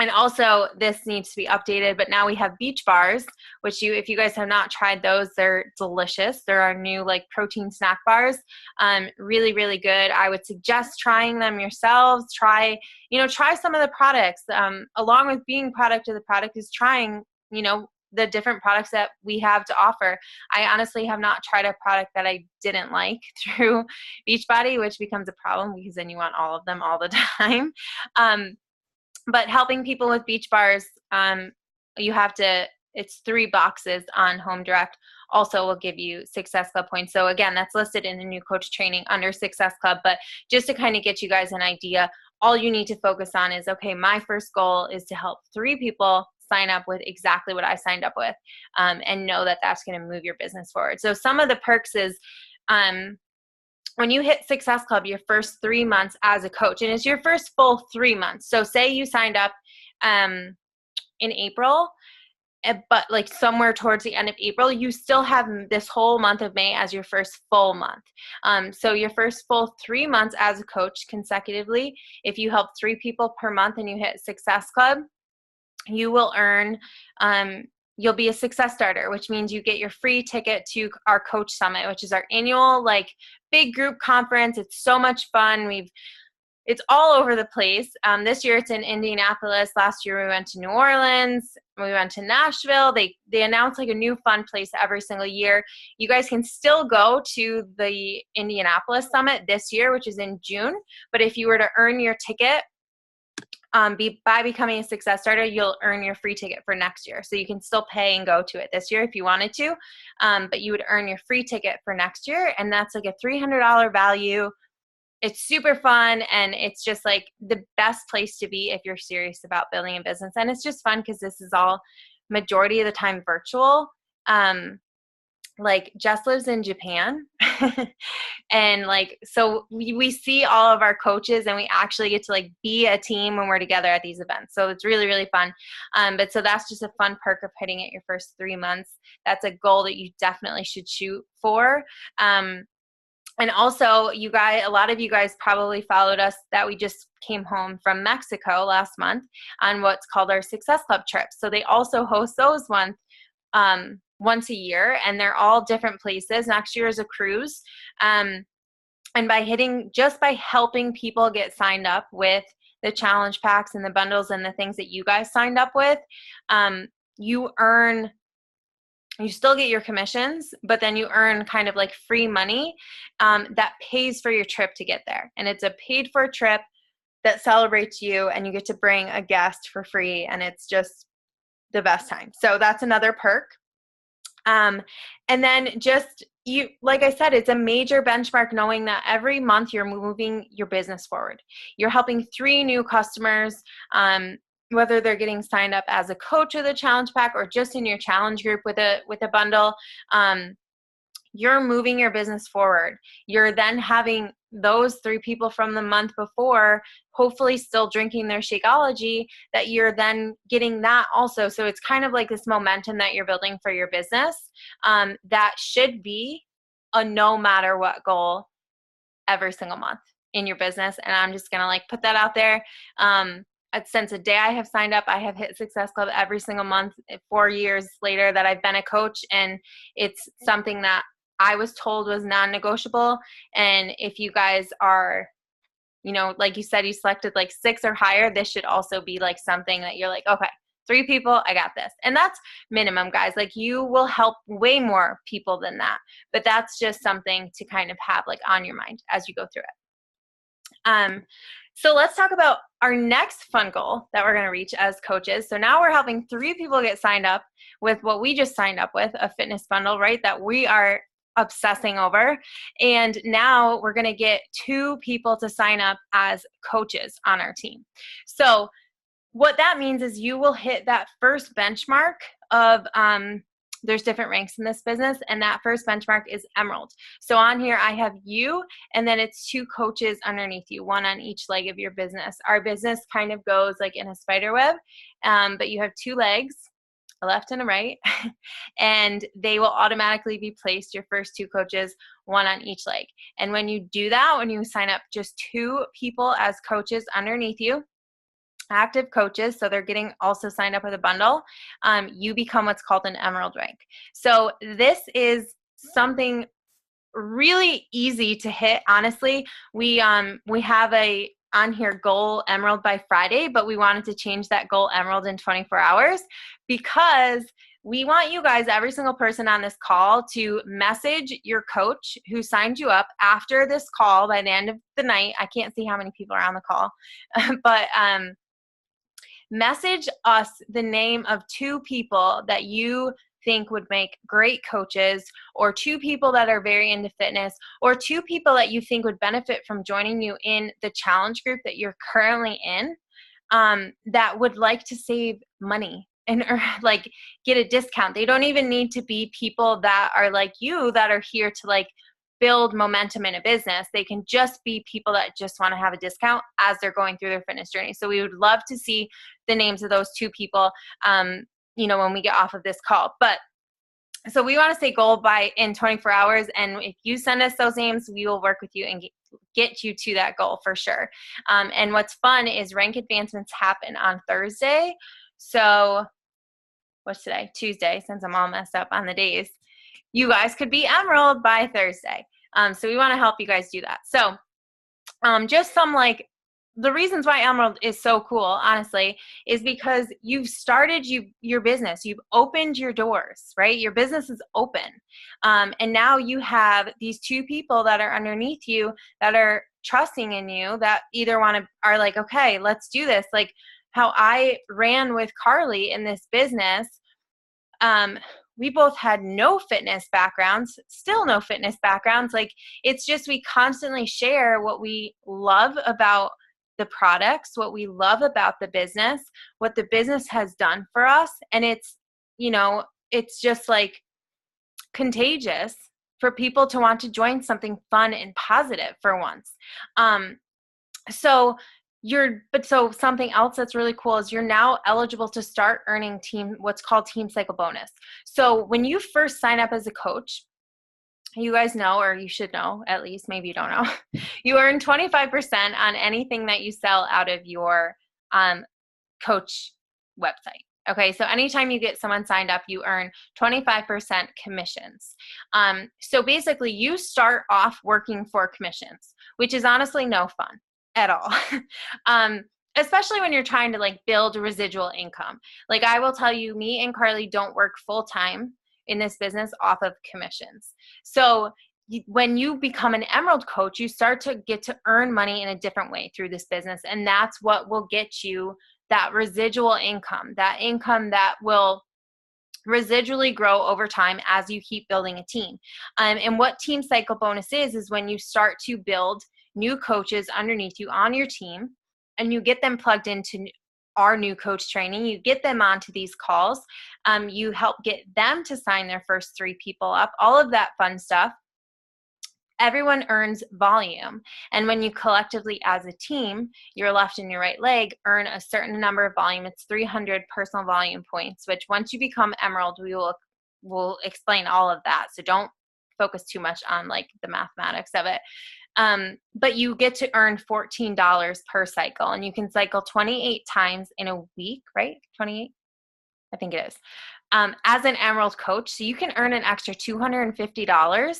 [SPEAKER 1] And also this needs to be updated, but now we have Beach Bars, which if you guys have not tried those, they're delicious. They're our new like protein snack bars. Really, really good. I would suggest trying them yourselves. Try some of the products. Along with being product of the product is trying, the different products that we have to offer. I honestly have not tried a product that I didn't like through Beachbody, which becomes a problem because then you want all of them all the time. But helping people with Beach Bars, it's 3 boxes on Home Direct. Also will give you Success Club points. So again, that's listed in the new coach training under Success Club. But just to kind of get you guys an idea, all you need to focus on is, okay, my first goal is to help 3 people sign up with exactly what I signed up with, and know that that's going to move your business forward. So some of the perks is, when you hit Success Club your first 3 months as a coach, and it's your first full 3 months. So say you signed up in April, but like somewhere towards the end of April, you still have this whole month of May as your first full month. So your first full 3 months as a coach consecutively, if you help 3 people per month and you hit Success Club, you will earn, you'll be a success starter, which means you get your free ticket to our Coach Summit, which is our annual like big group conference. It's so much fun. It's all over the place. This year it's in Indianapolis. Last year we went to New Orleans. We went to Nashville. They announce like a new fun place every single year. You guys can still go to the Indianapolis Summit this year, which is in June. But if you were to earn your ticket, by becoming a success starter, you'll earn your free ticket for next year. So you can still pay and go to it this year if you wanted to, but you would earn your free ticket for next year, and that's like a $300 value. It's super fun, and it's just like the best place to be if you're serious about building a business. And it's just fun because this is all majority of the time virtual. Like Jess lives in Japan and like, so we see all of our coaches and we actually get to like be a team when we're together at these events. So it's really, really fun. But so that's just a fun perk of hitting it your first 3 months. That's a goal that you definitely should shoot for. And also a lot of you guys probably followed us that we just came home from Mexico last month on what's called our Success Club trips. So they also host those once a year, and they're all different places. Next year is a cruise. And by helping people get signed up with the challenge packs and the bundles and the things that you guys signed up with, you still get your commissions, but then you earn kind of like free money that pays for your trip to get there. And it's a paid for trip that celebrates you, and you get to bring a guest for free, and it's just the best time. So that's another perk. And then like I said, it's a major benchmark knowing that every month you're moving your business forward. You're helping 3 new customers, whether they're getting signed up as a coach of the challenge pack or just in your challenge group with a bundle. You're moving your business forward. You're then having those 3 people from the month before hopefully still drinking their Shakeology, that you're then getting that also. So it's kind of like this momentum that you're building for your business, that should be a no matter what goal every single month in your business. And I'm just going to like put that out there. Since the day I have signed up, I have hit Success Club every single month 4 years later that I've been a coach. And it's something that I was told was non-negotiable. And if you guys are, like you said, you selected like 6 or higher, this should also be like something that you're like, okay, 3 people, I got this. And that's minimum, guys. Like you will help way more people than that. But that's just something to kind of have like on your mind as you go through it. So let's talk about our next fun goal that we're going to reach as coaches. So now we're helping 3 people get signed up with what we just signed up with, a fitness bundle, right? That we are obsessing over. And now we're going to get 2 people to sign up as coaches on our team. So what that means is you will hit that first benchmark of there's different ranks in this business, and that first benchmark is Emerald. So on here I have you, and then it's 2 coaches underneath you, 1 on each leg of your business. Our business kind of goes like in a spider web, but you have 2 legs, a left and a right, and they will automatically be placed, your first 2 coaches, 1 on each leg. And when you do that, when you sign up just 2 people as coaches underneath you, active coaches, so they're getting also signed up with a bundle, you become what's called an Emerald rank. So this is something really easy to hit. Honestly, we have a on here goal Emerald by Friday, but we wanted to change that goal Emerald in 24 hours because we want you guys, every single person on this call, to message your coach who signed you up after this call by the end of the night. I can't see how many people are on the call, but message us the name of 2 people that you think would make great coaches, or 2 people that are very into fitness, or 2 people that you think would benefit from joining you in the challenge group that you're currently in, that would like to save money and or like get a discount. They don't even need to be people that are like you, that are here to like build momentum in a business. They can just be people that just want to have a discount as they're going through their fitness journey. So we would love to see the names of those 2 people, when we get off of this call. But so we want to say goal by in 24 hours. And if you send us those names, we will work with you and get you to that goal for sure. And what's fun is rank advancements happen on Thursday. So what's today? Tuesday, since I'm all messed up on the days. You guys could be Emerald by Thursday. So we want to help you guys do that. So just some like the reasons why Emerald is so cool, honestly, is because you've started your business. You've opened your doors, right? Your business is open. And now you have these 2 people that are underneath you that are trusting in you, that either are like, okay, let's do this. Like how I ran with Carly in this business. We both had no fitness backgrounds, still no fitness backgrounds. Like it's just, we constantly share what we love about the products, what we love about the business, what the business has done for us. And it's, it's just like contagious for people to want to join something fun and positive for once. So something else that's really cool is you're now eligible to start earning what's called Team Cycle Bonus. So when you first sign up as a coach, you guys know, or you should know, at least, maybe you don't know, you earn 25% on anything that you sell out of your coach website. Okay, so anytime you get someone signed up, you earn 25% commissions. So basically, you start off working for commissions, which is honestly no fun at all. Especially when you're trying to like build residual income. Like I will tell you, me and Carly don't work full time in this business off of commissions. So when you become an Emerald coach, you start to get to earn money in a different way through this business. And that's what will get you that residual income, that income that will residually grow over time as you keep building a team. And what Team Cycle Bonus is when you start to build new coaches underneath you on your team, and you get them plugged into our new coach training, you get them onto these calls, you help get them to sign their first 3 people up, all of that fun stuff. Everyone earns volume. And when you collectively as a team, your left and your right leg earn a certain number of volume. It's 300 personal volume points, which once you become Emerald, we'll explain all of that. So don't focus too much on like the mathematics of it. But you get to earn $14 per cycle, and you can cycle 28 times in a week, right? 28? I think it is. As an Emerald coach, so you can earn an extra $250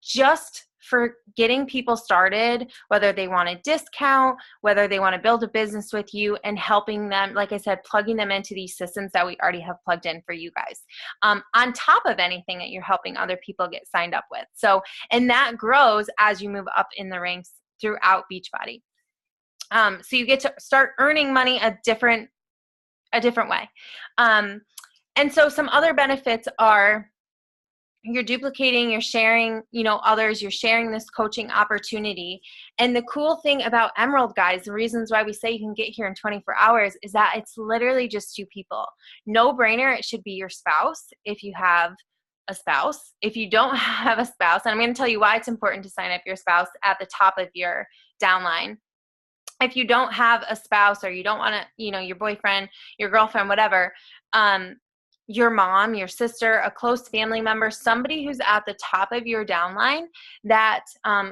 [SPEAKER 1] just for getting people started, whether they want a discount, whether they want to build a business with you, and helping them, like I said, plugging them into these systems that we already have plugged in for you guys, on top of anything that you're helping other people get signed up with. So, and that grows as you move up in the ranks throughout Beachbody. So you get to start earning money a different way. And so some other benefits are you're duplicating, you're sharing, others, you're sharing this coaching opportunity. And the cool thing about Emerald, guys, the reasons why we say you can get here in 24 hours is that it's literally just 2 people. No brainer. It should be your spouse if you have a spouse. If you don't have a spouse, and I'm going to tell you why it's important to sign up your spouse at the top of your downline. If you don't have a spouse, or you don't want to, your boyfriend, your girlfriend, whatever, your mom, your sister, a close family member, somebody who's at the top of your downline that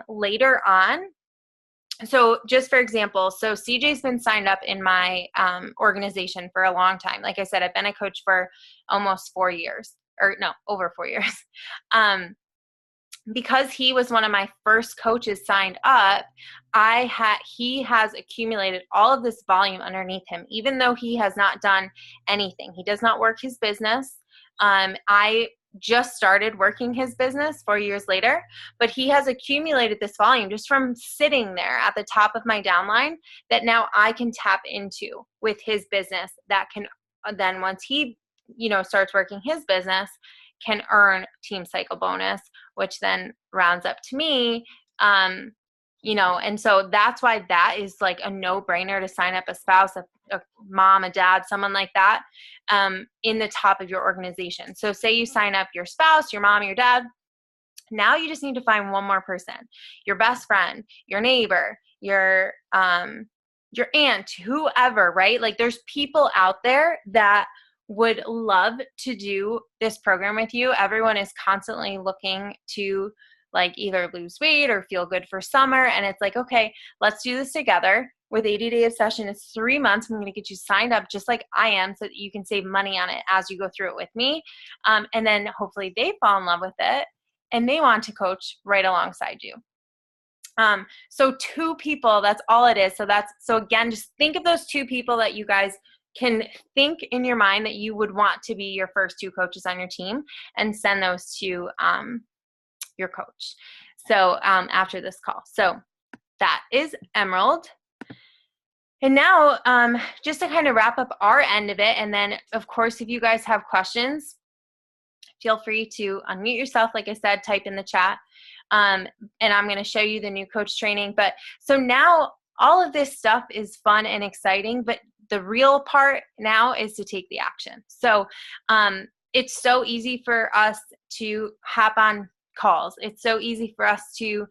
[SPEAKER 1] later on, so just for example, so CJ's been signed up in my organization for a long time. Like I said, I've been a coach for almost 4 years, or no, over 4 years. Because he was one of my first coaches signed up, he has accumulated all of this volume underneath him, even though he has not done anything. He does not work his business. I just started working his business 4 years later, but he has accumulated this volume just from sitting there at the top of my downline that now I can tap into with his business, that can then, once he starts working his business, can earn Team Cycle bonus, which then rounds up to me. And so that's why that is like a no-brainer to sign up a spouse, a mom, a dad, someone like that, in the top of your organization. So say you sign up your spouse, your mom, your dad. Now you just need to find one more person, your best friend, your neighbor, your aunt, whoever, right? Like there's people out there that would love to do this program with you. Everyone is constantly looking to like either lose weight or feel good for summer. And it's like, okay, let's do this together. With 80 days session, it's 3 months. I'm going to get you signed up just like I am so that you can save money on it as you go through it with me. And then hopefully they fall in love with it and they want to coach right alongside you. So 2 people, that's all it is. So again, just think of those 2 people that you guys can think in your mind that you would want to be your first 2 coaches on your team, and send those to your coach. So after this call. So that is Emerald. And now just to kind of wrap up our end of it, and then of course, if you guys have questions, feel free to unmute yourself. Like I said, type in the chat. And I'm going to show you the new coach training. But so now all of this stuff is fun and exciting, but the real part now is to take the action. So it's so easy for us to hop on calls. It's so easy for us to,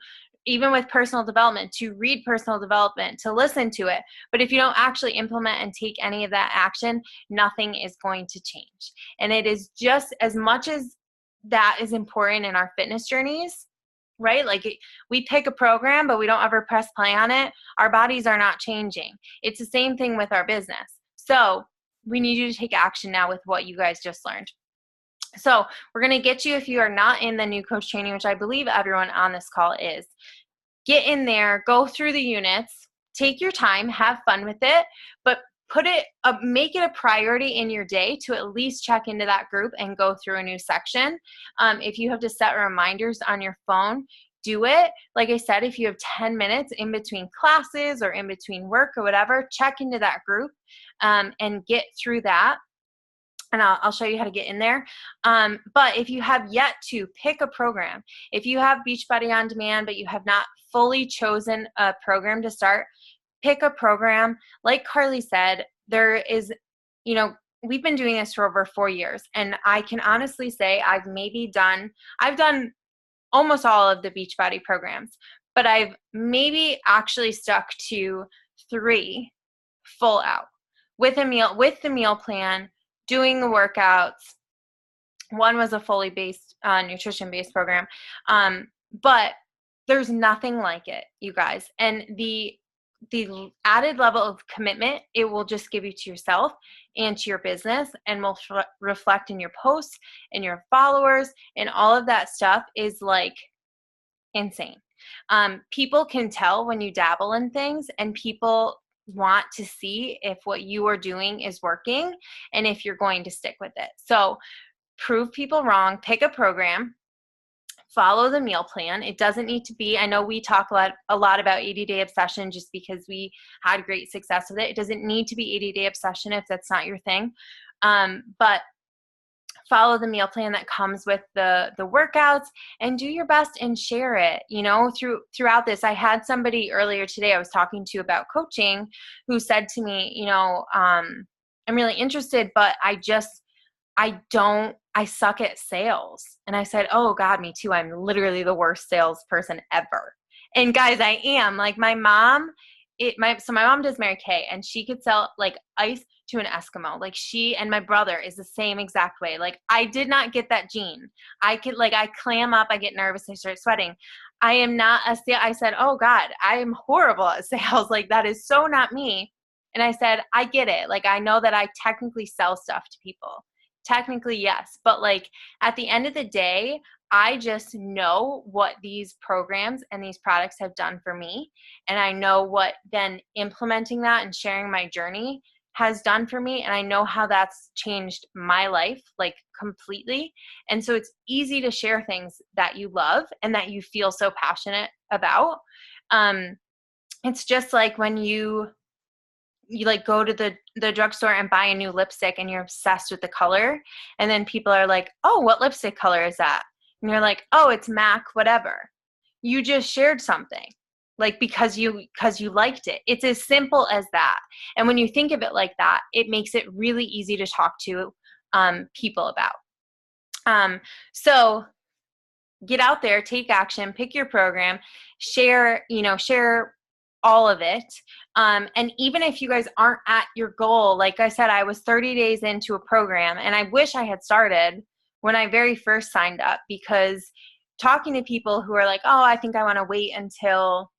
[SPEAKER 1] even with personal development, to read personal development, to listen to it. But if you don't actually implement and take any of that action, nothing is going to change. And it is just as much as that is important in our fitness journeys, right? Like we pick a program, but we don't ever press play on it. Our bodies are not changing. It's the same thing with our business. So we need you to take action now with what you guys just learned. So we're going to get you, if you are not in the new coach training, which I believe everyone on this call is, get in there, go through the units, take your time, have fun with it, but make it a priority in your day to at least check into that group and go through a new section. If you have to set reminders on your phone, do it. Like I said, if you have 10 minutes in between classes or in between work or whatever, check into that group and get through that. And I'll show you how to get in there. But if you have yet to pick a program, if you have Beachbody On Demand, but you have not fully chosen a program to start, pick a program. Like Carly said, there is, we've been doing this for over 4 years. And I can honestly say I've done almost all of the Beachbody programs, but I've maybe actually stuck to 3 full out with the meal plan, doing the workouts. One was a fully based nutrition-based program. But there's nothing like it, you guys. And the added level of commitment it will just give you to yourself and to your business, and will reflect in your posts and your followers, and all of that stuff is like insane. People can tell when you dabble in things, and people want to see if what you are doing is working and if you're going to stick with it. So prove people wrong, pick a program, follow the meal plan. It doesn't need to be, I know we talk a lot about 80-day obsession just because we had great success with it. It doesn't need to be 80-day obsession if that's not your thing. But follow the meal plan that comes with the workouts, and do your best and share it. You know, throughout this, I had somebody earlier today I was talking to about coaching who said to me, you know, I'm really interested, but I suck at sales. And I said, oh God, me too. I'm literally the worst salesperson ever. And guys, I am. Like my mom, my mom does Mary Kay, and she could sell like ice to an Eskimo. Like she and my brother is the same exact way. Like I did not get that gene. I clam up, I get nervous, I start sweating. I am not I said, oh God, I am horrible at sales. Like that is so not me. And I said, I get it. Like I know that I technically sell stuff to people. Technically, yes. But like at the end of the day, I just know what these programs and these products have done for me. And I know what then implementing that and sharing my journey has done for me. And I know how that's changed my life, like completely. And so it's easy to share things that you love and that you feel so passionate about. It's just like when you like go to the drugstore and buy a new lipstick and you're obsessed with the color. And then people are like, oh, what lipstick color is that? And you're like, oh, it's MAC, whatever. You just shared something like because you liked it. It's as simple as that. And when you think of it like that, it makes it really easy to talk to people about. So get out there, take action, pick your program, share all of it. And even if you guys aren't at your goal, like I said, I was 30 days into a program, and I wish I had started when I very first signed up, because talking to people who are like, oh, I think I want to wait until,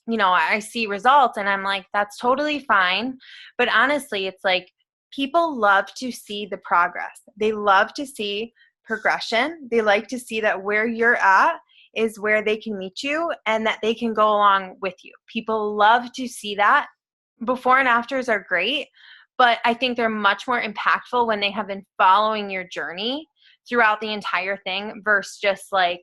[SPEAKER 1] you know, I see results, and I'm like, that's totally fine. But honestly, it's like people love to see the progress. They love to see progression. They like to see that where you're at is where they can meet you and that they can go along with you. People love to see that. Before and afters are great, but I think they're much more impactful when they have been following your journey throughout the entire thing versus just like,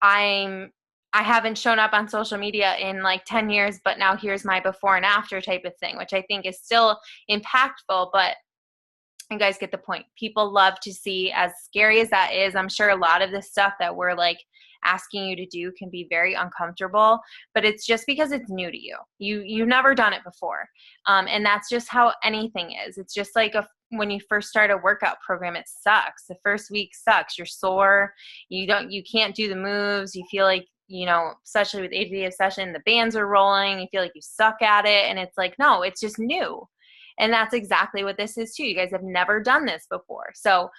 [SPEAKER 1] I haven't shown up on social media in like 10 years, but now here's my before and after type of thing, which I think is still impactful, but you guys get the point. People love to see, as scary as that is, I'm sure a lot of this stuff that we're like asking you to do can be very uncomfortable, but it's just because it's new to you. You've never done it before. And that's just how anything is. It's just like when you first start a workout program, it sucks. The first week sucks. You're sore. You can't do the moves. You feel like, you know, especially with 80-day obsession, the bands are rolling. You feel like you suck at it. And it's like, no, it's just new. And that's exactly what this is too. You guys have never done this before. So,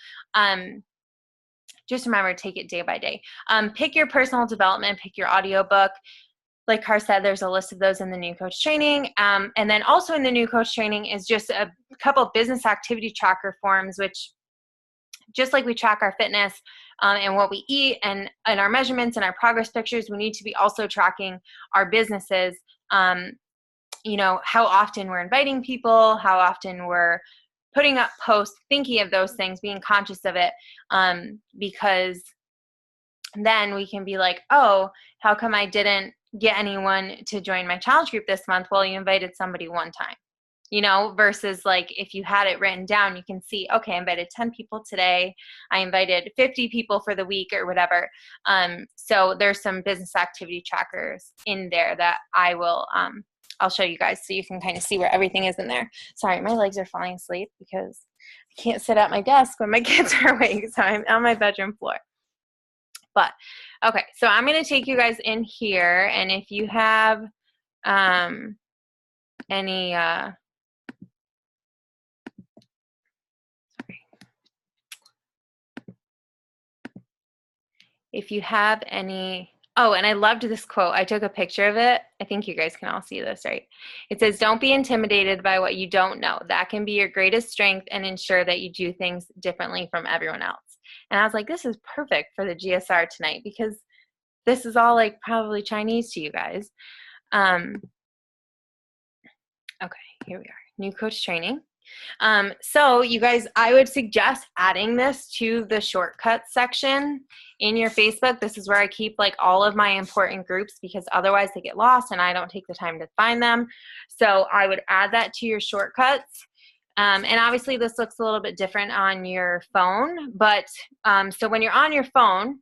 [SPEAKER 1] just remember to take it day by day. Pick your personal development, pick your audiobook. Like Car said, there's a list of those in the new coach training. And then also in the new coach training is just a couple of business activity tracker forms, which just like we track our fitness and what we eat and our measurements and our progress pictures, we need to be also tracking our businesses. You know, how often we're inviting people, how often we're putting up posts, thinking of those things, being conscious of it, because then we can be like, oh, how come I didn't get anyone to join my challenge group this month? Well, you invited somebody one time, you know, versus like if you had it written down, you can see, okay, I invited 10 people today. I invited 50 people for the week or whatever. So there's some business activity trackers in there that I'll show you guys so you can kind of see where everything is in there. Sorry, my legs are falling asleep because I can't sit at my desk when my kids are awake, so I'm on my bedroom floor. But, okay, so I'm going to take you guys in here, and if you have any if you have any, oh, and I loved this quote. I took a picture of it. I think you guys can all see this, right? It says, don't be intimidated by what you don't know. That can be your greatest strength and ensure that you do things differently from everyone else. And I was like, this is perfect for the GSR tonight because this is all like probably Chinese to you guys. Okay, here we are. New coach training. So you guys, I would suggest adding this to the shortcuts section in your Facebook. This is where I keep like all of my important groups because otherwise they get lost and I don't take the time to find them. So I would add that to your shortcuts. And obviously this looks a little bit different on your phone, but so when you're on your phone,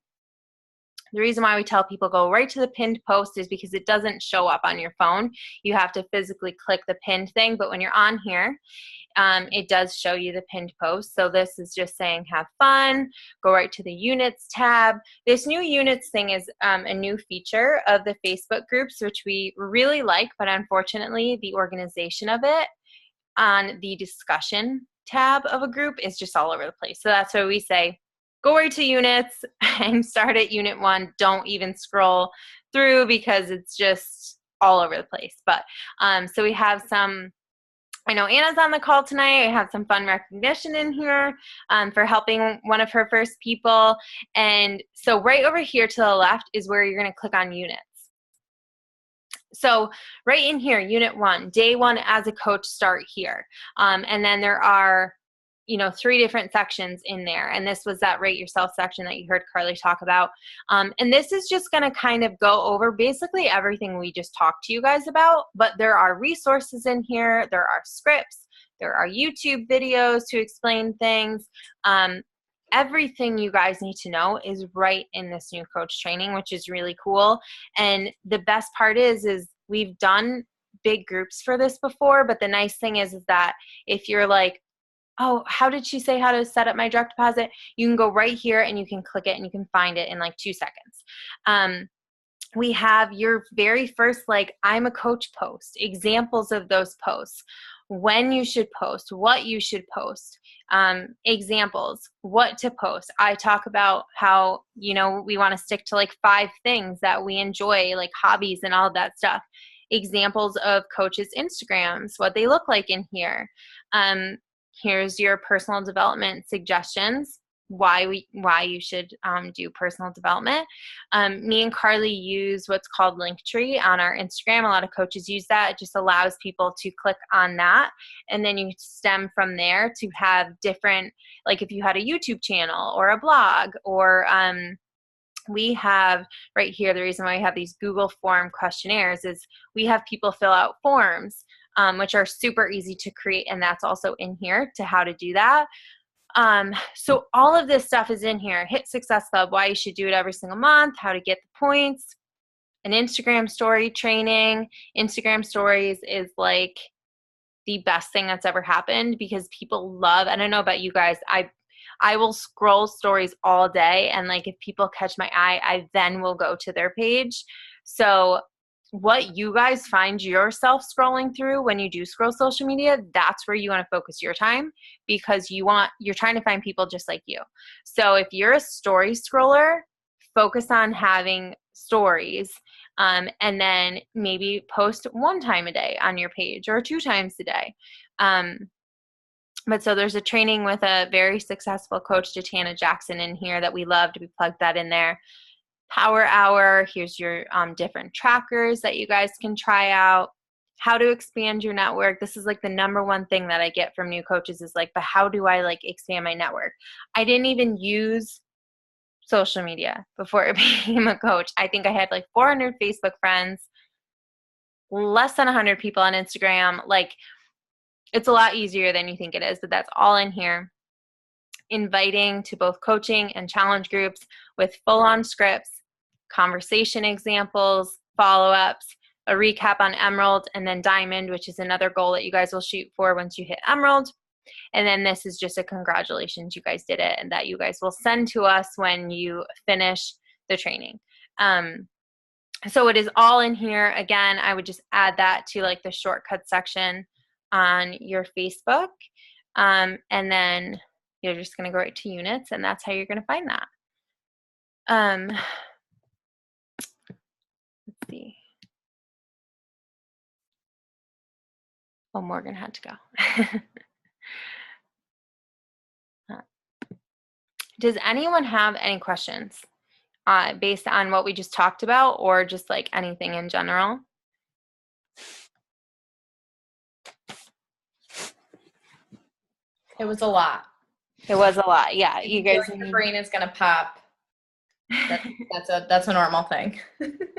[SPEAKER 1] the reason why we tell people go right to the pinned post is because it doesn't show up on your phone. You have to physically click the pinned thing, but when you're on here, it does show you the pinned post. So this is just saying have fun, go right to the units tab. This new units thing is a new feature of the Facebook groups, which we really like, but unfortunately the organization of it on the discussion tab of a group is just all over the place. So that's why we say, go right to units and start at unit 1. Don't even scroll through because it's just all over the place. But so we have some, I know Anna's on the call tonight. I have some fun recognition in here for helping one of her first people. And so right over here to the left is where you're going to click on units. So right in here, unit 1, day 1 as a coach, start here. And then there are 3 different sections in there. And this was that rate yourself section that you heard Carly talk about. And this is just going to kind of go over basically everything we just talked to you guys about, but there are resources in here. There are scripts. There are YouTube videos to explain things. Everything you guys need to know is right in this new coach training, which is really cool. And the best part is we've done big groups for this before, but the nice thing is that if you're like, oh, how did she say how to set up my direct deposit? You can go right here and you can click it and you can find it in like 2 seconds. We have your very first, like, I'm a coach post, examples of those posts, when you should post, what you should post, examples, what to post. I talk about how, we want to stick to like 5 things that we enjoy, like hobbies and all of that stuff. Examples of coaches' Instagrams, what they look like in here. Here's your personal development suggestions, why you should do personal development. Me and Carly use what's called Linktree on our Instagram. A lot of coaches use that. It just allows people to click on that, and then you stem from there to have different, like if you had a YouTube channel or a blog, or we have right here, the reason why we have these Google form questionnaires is we have people fill out forms, which are super easy to create, and that's also in here to how to do that. So all of this stuff is in here. Hit Success Club, why you should do it every single month, how to get the points, an Instagram story training. Instagram stories is like the best thing that's ever happened because people love, and I don't know about you guys, I will scroll stories all day, and like if people catch my eye, I then will go to their page. So what you guys find yourself scrolling through when you do scroll social media, that's where you want to focus your time, because you're trying to find people just like you. So if you're a story scroller, focus on having stories, and then maybe post 1 time a day on your page or 2 times a day. But so there's a training with a very successful coach, Jatana Jackson, in here that we loved. We plugged that in there. Power Hour, here's your different trackers that you guys can try out. How to expand your network. This is like the number 1 thing that I get from new coaches is like, but how do I like expand my network? I didn't even use social media before I became a coach. I think I had like 400 Facebook friends, less than 100 people on Instagram. Like, it's a lot easier than you think it is, but that's all in here. Inviting to both coaching and challenge groups with full-on scripts, conversation examples, follow-ups, a recap on Emerald, and then Diamond, which is another goal that you guys will shoot for once you hit Emerald. And then this is just a congratulations, you guys did it, and that you guys will send to us when you finish the training. So it is all in here. Again, I would just add that to like the shortcut section on your Facebook. And then you're just going to go right to units, and that's how you're going to find that. Let's see. Oh, Morgan had to go. Does anyone have any questions based on what we just talked about, or just like anything in general?
[SPEAKER 2] It was a lot.
[SPEAKER 1] It was a lot. Yeah. You
[SPEAKER 2] Feel
[SPEAKER 1] guys
[SPEAKER 2] like your
[SPEAKER 1] need.
[SPEAKER 2] brain is gonna pop. That's a normal thing.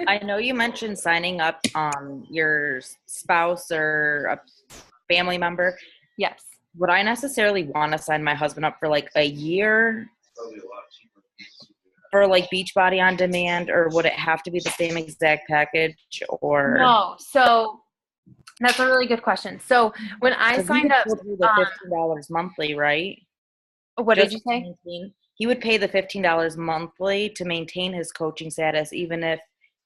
[SPEAKER 3] I know you mentioned signing up your spouse or a family member.
[SPEAKER 1] Yes.
[SPEAKER 3] Would I necessarily want to sign my husband up for like a year for like Beachbody On Demand, or would it have to be the same exact package? Or
[SPEAKER 1] No. So that's a really good question. So when I
[SPEAKER 3] 'cause he
[SPEAKER 1] signed
[SPEAKER 3] would
[SPEAKER 1] up,
[SPEAKER 3] still pay the $15 monthly, right?
[SPEAKER 1] what did
[SPEAKER 3] Just
[SPEAKER 1] you
[SPEAKER 3] to
[SPEAKER 1] say?
[SPEAKER 3] maintain- he would pay the $15 monthly to maintain his coaching status, even if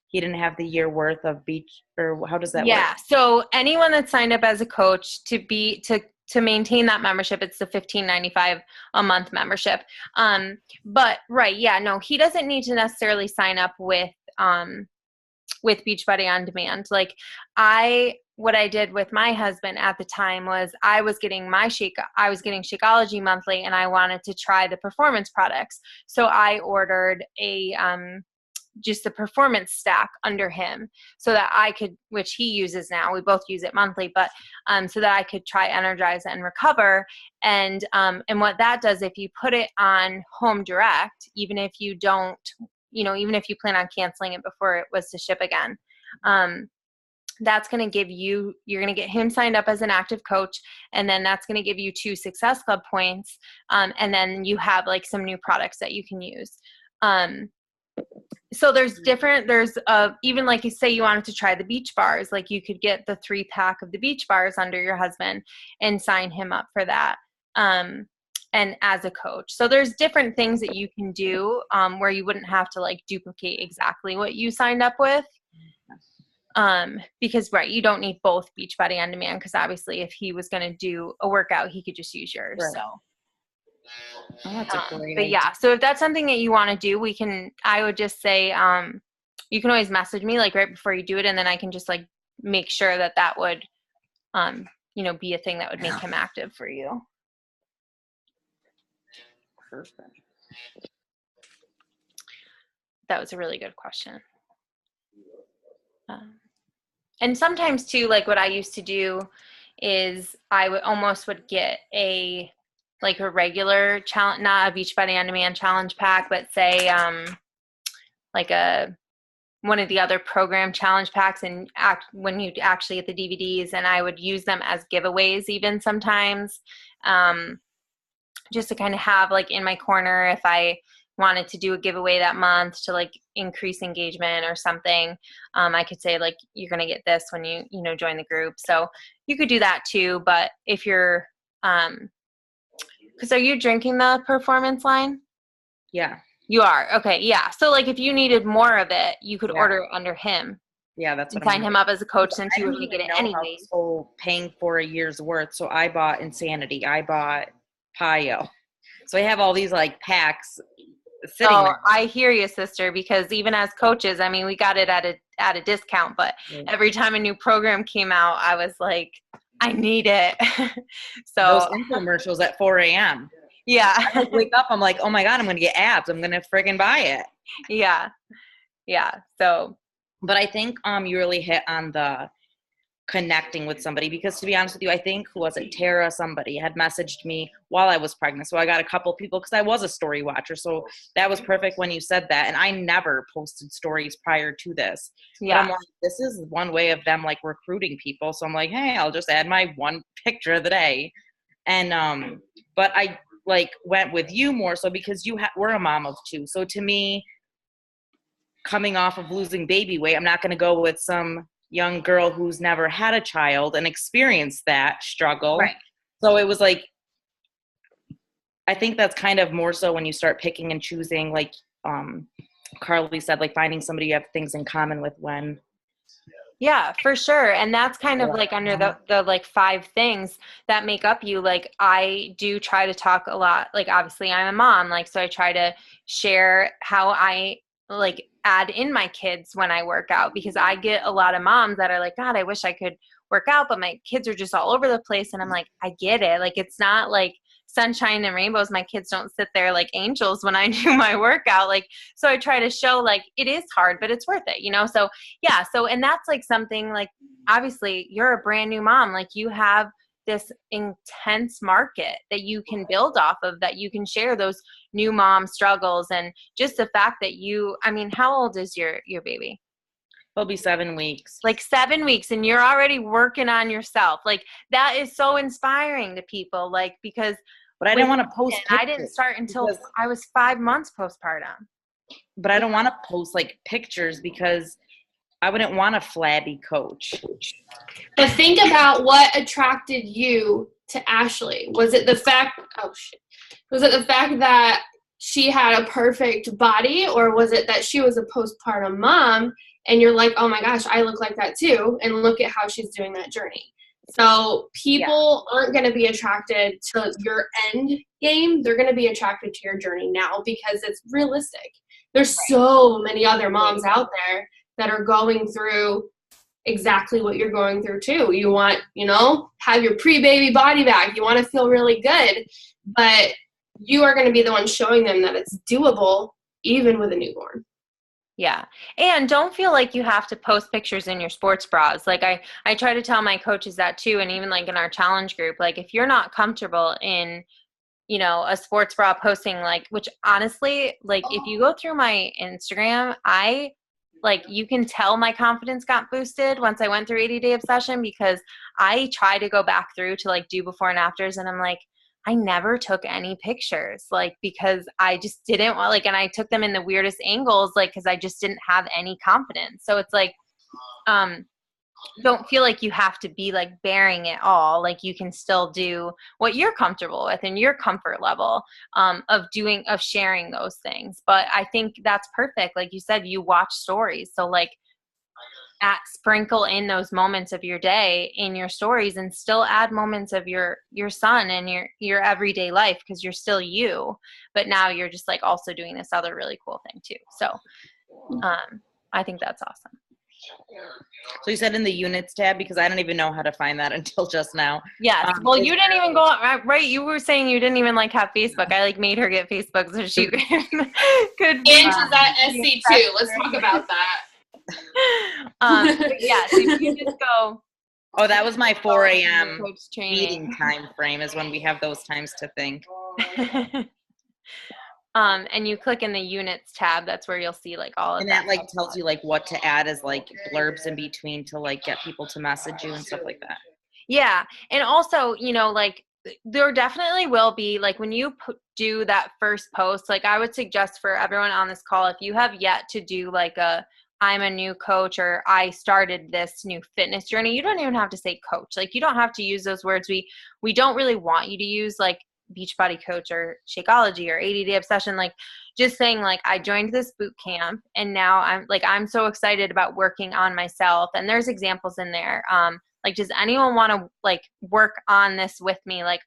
[SPEAKER 3] he didn't have the year worth of beach, or how does that
[SPEAKER 1] Yeah.
[SPEAKER 3] work?
[SPEAKER 1] So anyone that's signed up as a coach to maintain that membership, it's the $15.95 a month membership. But right, yeah, no, he doesn't need to necessarily sign up with Beachbody On Demand. Like what I did with my husband at the time was I was getting Shakeology monthly, and I wanted to try the performance products. So I ordered just the performance stack under him so that I could, which he uses now, we both use it monthly, but so that I could try Energize and Recover. And what that does, if you put it on Home Direct, even if you don't, even if you plan on canceling it before it was to ship again, that's going to give you're going to get him signed up as an active coach, and then that's going to give you 2 Success Club points, and then you have like some new products that you can use. So there's even like you say you wanted to try the beach bars, like you could get the 3-pack of the beach bars under your husband and sign him up for that. And as a coach. So there's different things that you can do where you wouldn't have to like duplicate exactly what you signed up with. Because right, you don't need both Beachbody On Demand, because obviously if he was going to do a workout, he could just use yours.
[SPEAKER 3] Right.
[SPEAKER 1] So.
[SPEAKER 3] Oh, that's a great
[SPEAKER 1] But
[SPEAKER 3] idea.
[SPEAKER 1] yeah, so if that's something that you want to do, I would just say, you can always message me like right before you do it, and then I can just like make sure that would, be a thing that would make him active for you.
[SPEAKER 3] Perfect.
[SPEAKER 1] That was a really good question. And sometimes too, like what I used to do is I would get a regular challenge, not a Beachbody On Demand challenge pack, but say like one of the other program challenge packs, and when you actually get the DVDs, and I would use them as giveaways even sometimes, just to kind of have like in my corner if I wanted to do a giveaway that month to like increase engagement or something. I could say like, you're going to get this when you join the group. So you could do that too. But if you're, because are you drinking the performance line?
[SPEAKER 3] Yeah.
[SPEAKER 1] You are. Okay. Yeah. So like if you needed more of it, you could order it under him.
[SPEAKER 3] Yeah, that's
[SPEAKER 1] and
[SPEAKER 3] what
[SPEAKER 1] sign him up as a coach, since you were going to get it anyway.
[SPEAKER 3] So paying for a year's worth. So I bought Insanity. I bought Pio. So I have all these like packs sitting there.
[SPEAKER 1] I hear you, sister, because even as coaches, I mean, we got it at a discount, but every time a new program came out, I was like, I need it. So
[SPEAKER 3] those infomercials at 4 a.m.
[SPEAKER 1] Yeah.
[SPEAKER 3] I wake up, I'm like, oh my God, I'm going to get abs. I'm going to friggin' buy it.
[SPEAKER 1] Yeah. Yeah. So.
[SPEAKER 3] But I think you really hit on the connecting with somebody, because to be honest with you, I think, who was it, Tara, somebody had messaged me while I was pregnant. So I got a couple people, because I was a story watcher. So that was perfect when you said that. And I never posted stories prior to this. Yeah. But I'm like, this is one way of them like recruiting people. So I'm like, hey, I'll just add my one picture of the day. And but I like went with you more so because we're a mom of 2. So to me, coming off of losing baby weight, I'm not going to go with some young girl who's never had a child and experienced that struggle.
[SPEAKER 1] Right.
[SPEAKER 3] So it was like, I think that's kind of more so when you start picking and choosing, like Carly said, like finding somebody you have things in common with when.
[SPEAKER 1] Yeah, for sure. And that's kind of like under the like 5 things that make up you. Like I do try to talk a lot, like obviously I'm a mom, like, so I try to share how I like add in my kids when I work out, because I get a lot of moms that are like, God, I wish I could work out, but my kids are just all over the place. And I'm like, I get it. Like, it's not like sunshine and rainbows. My kids don't sit there like angels when I do my workout. Like, so I try to show like it is hard, but it's worth it, So yeah. So, and that's like something like, obviously you're a brand new mom. Like you have this intense market that you can build off of, that you can share those new mom struggles. And just the fact that how old is your baby?
[SPEAKER 3] It'll be 7 weeks.
[SPEAKER 1] Like 7 weeks, and you're already working on yourself. Like, that is so inspiring to people, like, because
[SPEAKER 3] but I didn't want to post pictures.
[SPEAKER 1] I didn't start until I was 5 months postpartum.
[SPEAKER 3] But I don't want to post like pictures because I wouldn't want a flabby coach.
[SPEAKER 4] But think about what attracted you to Ashley. Was it the fact that she had a perfect body, or was it that she was a postpartum mom and you're like, oh my gosh, I look like that too, and look at how she's doing that journey? So people aren't going to be attracted to your end game. They're going to be attracted to your journey now because it's realistic. There's so many other moms out there that are going through exactly what you're going through too. You want, have your pre-baby body back. You want to feel really good, but you are going to be the one showing them that it's doable even with a newborn.
[SPEAKER 1] Yeah. And don't feel like you have to post pictures in your sports bras. Like I try to tell my coaches that too. And even like in our challenge group, like if you're not comfortable in, a sports bra posting, like, which honestly, like if you go through my Instagram, you can tell my confidence got boosted once I went through 80-Day Obsession, because I try to go back through to like do before and afters. And I'm like, I never took any pictures, like, because I just didn't want, like, and I took them in the weirdest angles, like, because I just didn't have any confidence. So it's like, don't feel like you have to be like bearing it all. Like, you can still do what you're comfortable with and your comfort level of sharing those things. But I think that's perfect. Like you said, you watch stories. So like sprinkle in those moments of your day in your stories, and still add moments of your son and your everyday life, because you're still you, but now you're just like also doing this other really cool thing too. So I think that's awesome.
[SPEAKER 3] So you said in the units tab, because I don't even know how to find that until just now.
[SPEAKER 1] Yes. Well, you didn't even go on, right? You were saying you didn't even like have Facebook. I like made her get Facebook so she could.
[SPEAKER 4] Angela's at SC too. Let's talk about that.
[SPEAKER 1] Yeah, so you just go.
[SPEAKER 3] Oh, that was my 4 a.m. meeting time frame, is when we have those times to think.
[SPEAKER 1] And you click in the units tab. That's where you'll see like all of that.
[SPEAKER 3] And that like tells you like what to add as like blurbs in between to like get people to message you and stuff like that.
[SPEAKER 1] Yeah, and also like there definitely will be, like, when you do that first post, like I would suggest for everyone on this call, if you have yet to do like I'm a new coach, or I started this new fitness journey, you don't even have to say coach. Like, you don't have to use those words. We don't really want you to use like Beachbody Coach or Shakeology or 80-Day Obsession. Like, just saying like, I joined this boot camp and now I'm so excited about working on myself. And there's examples in there. Like, does anyone want to like work on this with me, like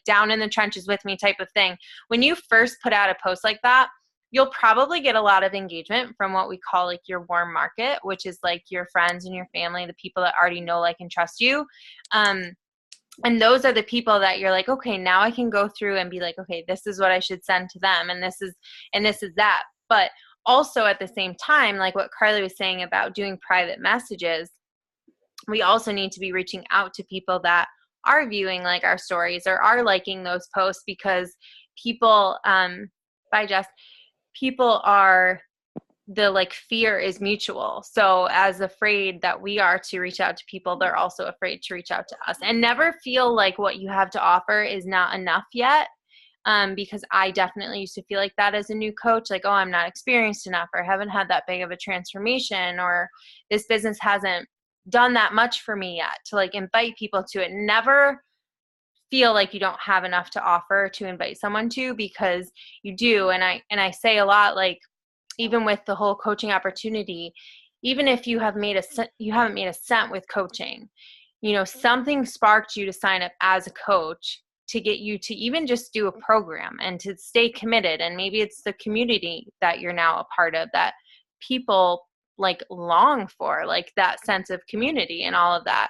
[SPEAKER 1] down in the trenches with me type of thing? When you first put out a post like that, you'll probably get a lot of engagement from what we call like your warm market, which is like your friends and your family, the people that already know, like, and trust you. And those are the people that you're like, okay, now I can go through and be like, okay, this is what I should send to them. And this is that. But also at the same time, like what Carly was saying about doing private messages, we also need to be reaching out to people that are viewing like our stories or are liking those posts, because people, people are, the like fear is mutual. So as afraid that we are to reach out to people, they're also afraid to reach out to us. And never feel like what you have to offer is not enough yet. Because I definitely used to feel like that as a new coach, like, oh, I'm not experienced enough, or haven't had that big of a transformation, or this business hasn't done that much for me yet to like invite people to it. Never feel like you don't have enough to offer to invite someone to, because you do. And I say a lot, like, even with the whole coaching opportunity, even if you haven't made a cent with coaching, something sparked you to sign up as a coach to get you to even just do a program and to stay committed. And maybe it's the community that you're now a part of that people like long for, like that sense of community and all of that.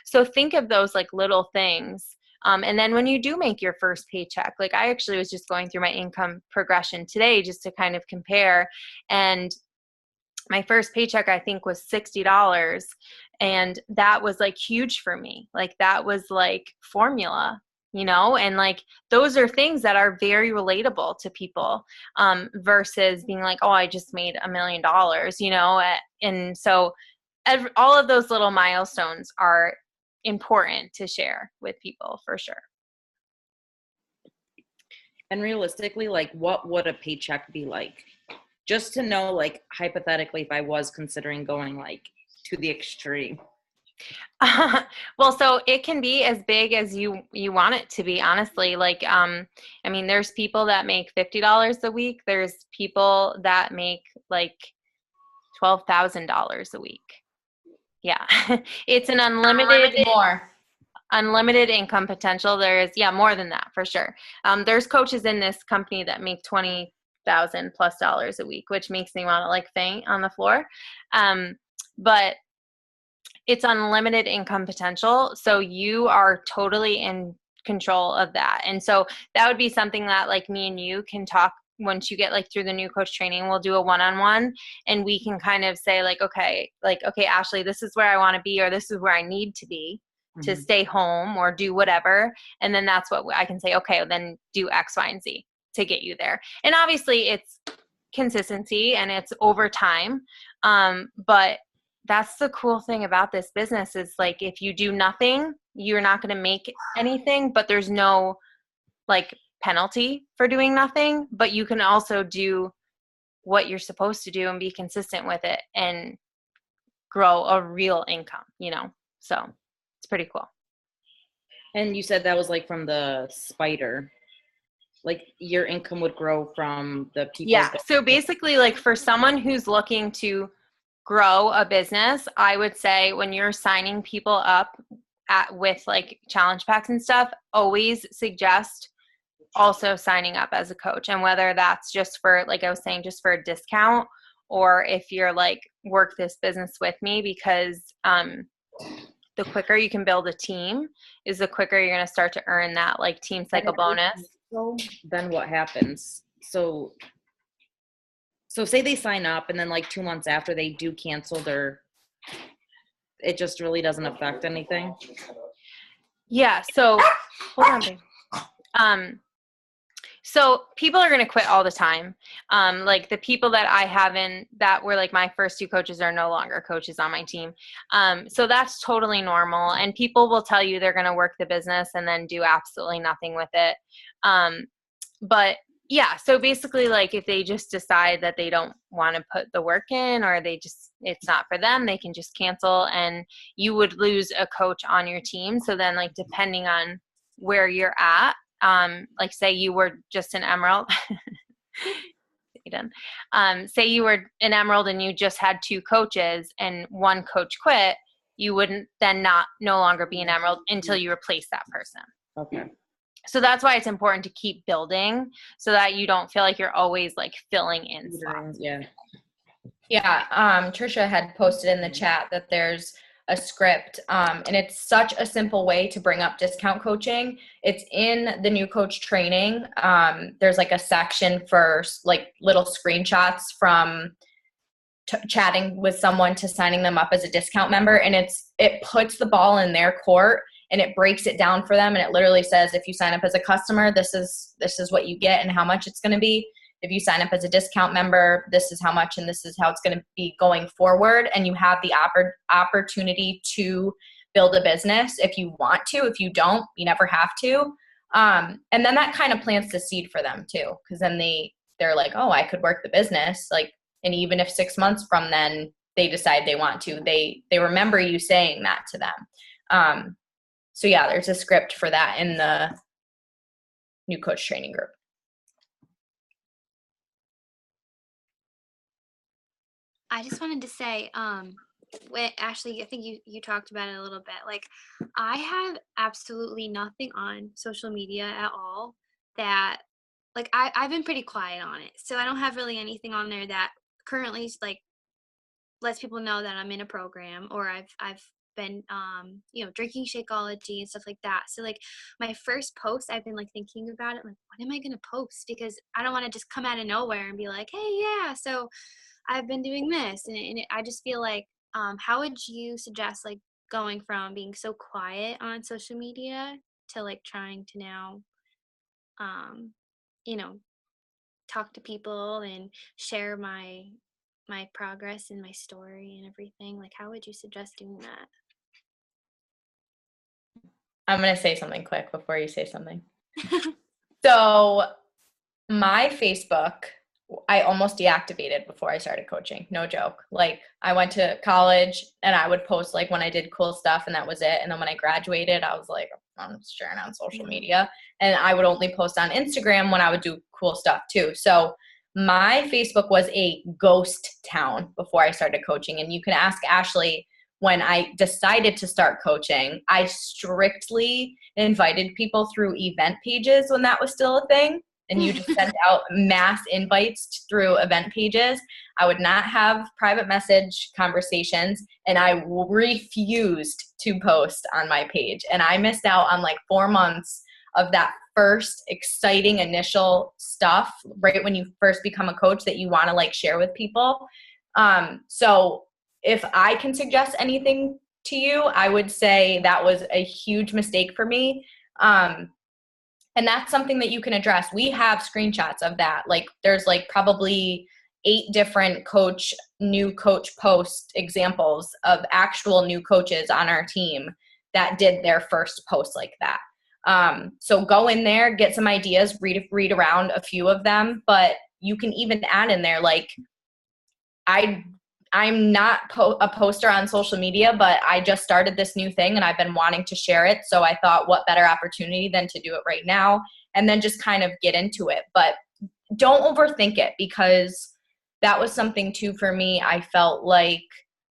[SPEAKER 1] So think of those like little things. And then when you do make your first paycheck, like I actually was just going through my income progression today just to kind of compare. And my first paycheck, I think, was $60. And that was like huge for me. Like that was like formula, you know, and like those are things that are very relatable to people, versus being like, oh, I just made $1 million, you know. And so all of those little milestones are important to share with people for sure.
[SPEAKER 3] And realistically, like, what would a paycheck be like? Just to know, like, hypothetically, if I was considering going like to the extreme.
[SPEAKER 1] Well, so it can be as big as you want it to be, honestly. Like, I mean, there's people that make $50 a week. There's people that make like $12,000 a week. Yeah. It's an unlimited income potential. There's, more than that for sure. There's coaches in this company that make $20,000+ a week, which makes me want to like faint on the floor. But it's unlimited income potential. So you are totally in control of that. And so that would be something that like me and you can talk once you get like through the new coach training. We'll do a one-on-one and we can kind of say like, okay, Ashley, this is where I want to be, or this is where I need to be to stay home or do whatever. And then that's what I can say, okay, then do X, Y, and Z to get you there. And obviously it's consistency and it's over time. But that's the cool thing about this business is like, if you do nothing, you're not going to make anything, but there's no like penalty for doing nothing, but you can also do what you're supposed to do and be consistent with it and grow a real income, you know? So it's pretty cool.
[SPEAKER 3] And you said that was like from the spider, like your income would grow from the people.
[SPEAKER 1] Yeah. So basically like for someone who's looking to grow a business, I would say when you're signing people up with like challenge packs and stuff, always suggest also signing up as a coach. And whether that's just for, like I was saying, just for a discount, or if you're like, work this business with me, because the quicker you can build a team is the quicker you're going to start to earn that like team cycle bonus.
[SPEAKER 3] So then what happens? So say they sign up and then like 2 months after they do cancel it just really doesn't affect anything.
[SPEAKER 1] Yeah. So hold on, babe. So people are going to quit all the time. Like the people that I haven't, that were like my first 2 coaches are no longer coaches on my team. So that's totally normal. And people will tell you they're going to work the business and then do absolutely nothing with it. But yeah, so basically like if they just decide that they don't want to put the work in, or it's not for them, they can just cancel and you would lose a coach on your team. So then like depending on where you're at, like say you were just an emerald, say you were an emerald and you just had 2 coaches and 1 coach quit, you wouldn't then no longer be an emerald until you replace that person.
[SPEAKER 3] Okay.
[SPEAKER 1] So that's why it's important to keep building so that you don't feel like you're always like filling in spots.
[SPEAKER 2] Yeah. Trisha had posted in the chat that there's a script, and it's such a simple way to bring up discount coaching. It's in the new coach training. There's like a section for like little screenshots from chatting with someone to signing them up as a discount member. And it puts the ball in their court and it breaks it down for them. And it literally says, if you sign up as a customer, this is what you get and how much it's going to be. If you sign up as a discount member, this is how much, and this is how it's going to be going forward. And you have the opportunity to build a business if you want to. If you don't, you never have to. And then that kind of plants the seed for them too. Cause then they're like, oh, I could work the business. Like, and even if 6 months from then they decide they want to, they remember you saying that to them. So yeah, there's a script for that in the new coach training group.
[SPEAKER 5] I just wanted to say, Ashley, I think you talked about it a little bit. Like, I have absolutely nothing on social media at all that, like, I've been pretty quiet on it. So I don't have really anything on there that currently, like, lets people know that I'm in a program, or I've been, drinking Shakeology and stuff like that. So, like, my first post, I've been, like, thinking about it, like, what am I going to post? Because I don't want to just come out of nowhere and be like, hey, yeah, so I've been doing this. And I just feel like how would you suggest like going from being so quiet on social media to like trying to now, um, you know, talk to people and share my progress and my story and everything? Like, how would you suggest doing that?
[SPEAKER 2] I'm going to say something quick before you say something. So my Facebook, I almost deactivated before I started coaching. No joke. Like, I went to college and I would post like when I did cool stuff and that was it. And then when I graduated, I was like, I'm sharing on social media. And I would only post on Instagram when I would do cool stuff too. So my Facebook was a ghost town before I started coaching. And you can ask Ashley, when I decided to start coaching, I strictly invited people through event pages when that was still a thing. And you just sent out mass invites through event pages. I would not have private message conversations, and I refused to post on my page. And I missed out on like 4 months of that first exciting initial stuff, right when you first become a coach that you want to like share with people. So if I can suggest anything to you, I would say that was a huge mistake for me. And that's something that you can address. We have screenshots of that. Like, there's like probably 8 different new coach post examples of actual new coaches on our team that did their first post like that. So go in there, get some ideas, read around a few of them, but you can even add in there, like, I'm not a poster on social media, but I just started this new thing and I've been wanting to share it. So I thought, what better opportunity than to do it right now, and then just kind of get into it. But don't overthink it, because that was something too for me. I felt like,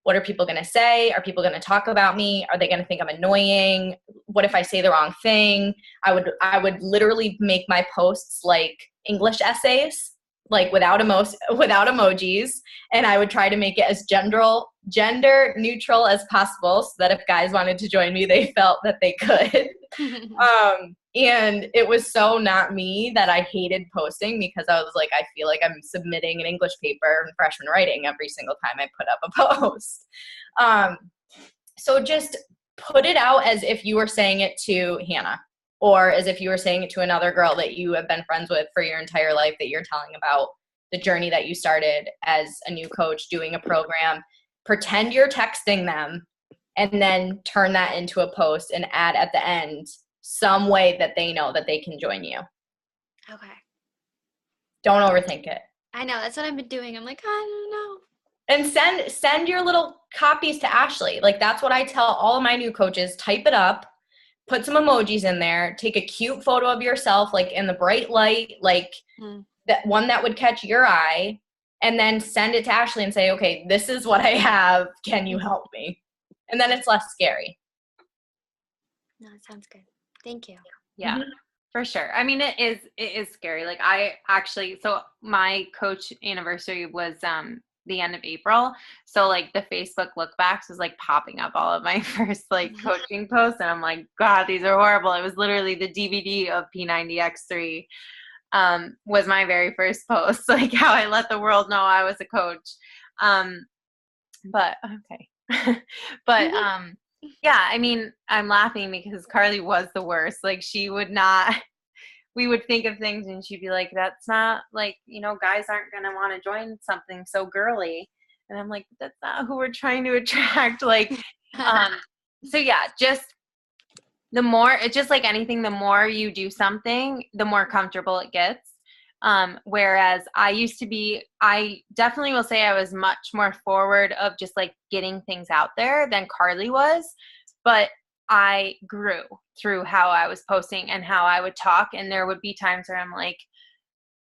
[SPEAKER 2] what are people going to say? Are people going to talk about me? Are they going to think I'm annoying? What if I say the wrong thing? I would literally make my posts like English essays, like without emojis, and I would try to make it as gender neutral as possible, so that if guys wanted to join me, they felt that they could. And it was so not me that I hated posting, because I was like, I feel like I'm submitting an English paper in freshman writing every single time I put up a post. So just put it out as if you were saying it to Hannah, or as if you were saying it to another girl that you have been friends with for your entire life, that you're telling about the journey that you started as a new coach doing a program. Pretend you're texting them, and then turn that into a post and add at the end some way that they know that they can join you.
[SPEAKER 5] Okay.
[SPEAKER 2] Don't overthink it.
[SPEAKER 5] I know, that's what I've been doing. I'm like, I don't know.
[SPEAKER 2] And send your little copies to Ashley. Like, that's what I tell all of my new coaches. Type it up, put some emojis in there, take a cute photo of yourself, like in the bright light, like that one that would catch your eye, and then send it to Ashley and say, okay, this is what I have. Can you help me? And then it's less scary.
[SPEAKER 5] No, it sounds good. Thank you.
[SPEAKER 1] Yeah, for sure. I mean, it is scary. Like, I actually, so my coach anniversary was the end of April. So like the Facebook look backs was like popping up all of my first like coaching posts. And I'm like, God, these are horrible. It was literally the DVD of P90X3 was my very first post, like how I let the world know I was a coach. But okay. But yeah, I mean, I'm laughing because Carly was the worst. Like, she would not, we would think of things and she'd be like, that's not like, you know, guys aren't going to want to join something so girly. And I'm like, that's not who we're trying to attract. Like, so yeah, just the more, it's just like anything, the more you do something, the more comfortable it gets. Whereas I definitely will say I was much more forward of just like getting things out there than Carly was, but I grew through how I was posting and how I would talk. And there would be times where I'm like,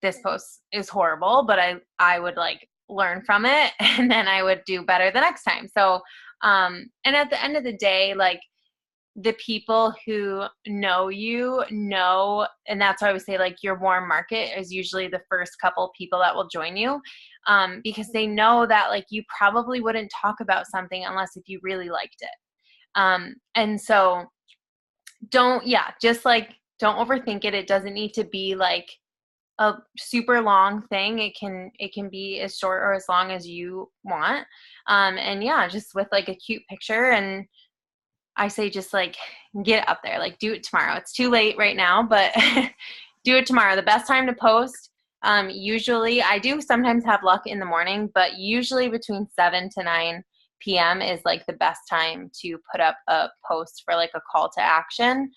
[SPEAKER 1] this post is horrible, but I would like learn from it, and then I would do better the next time. So, and at the end of the day, like, the people who know you know, and that's why I would say like your warm market is usually the first couple people that will join you, because they know that like you probably wouldn't talk about something unless if you really liked it. And so don't overthink it. It doesn't need to be like a super long thing. It can be as short or as long as you want. And yeah, just with like a cute picture. And I say, just like get up there, like do it tomorrow. It's too late right now, but do it tomorrow. The best time to post, usually I do sometimes have luck in the morning, but usually between 7 to 9 p.m. is like the best time to put up a post for like a call to action,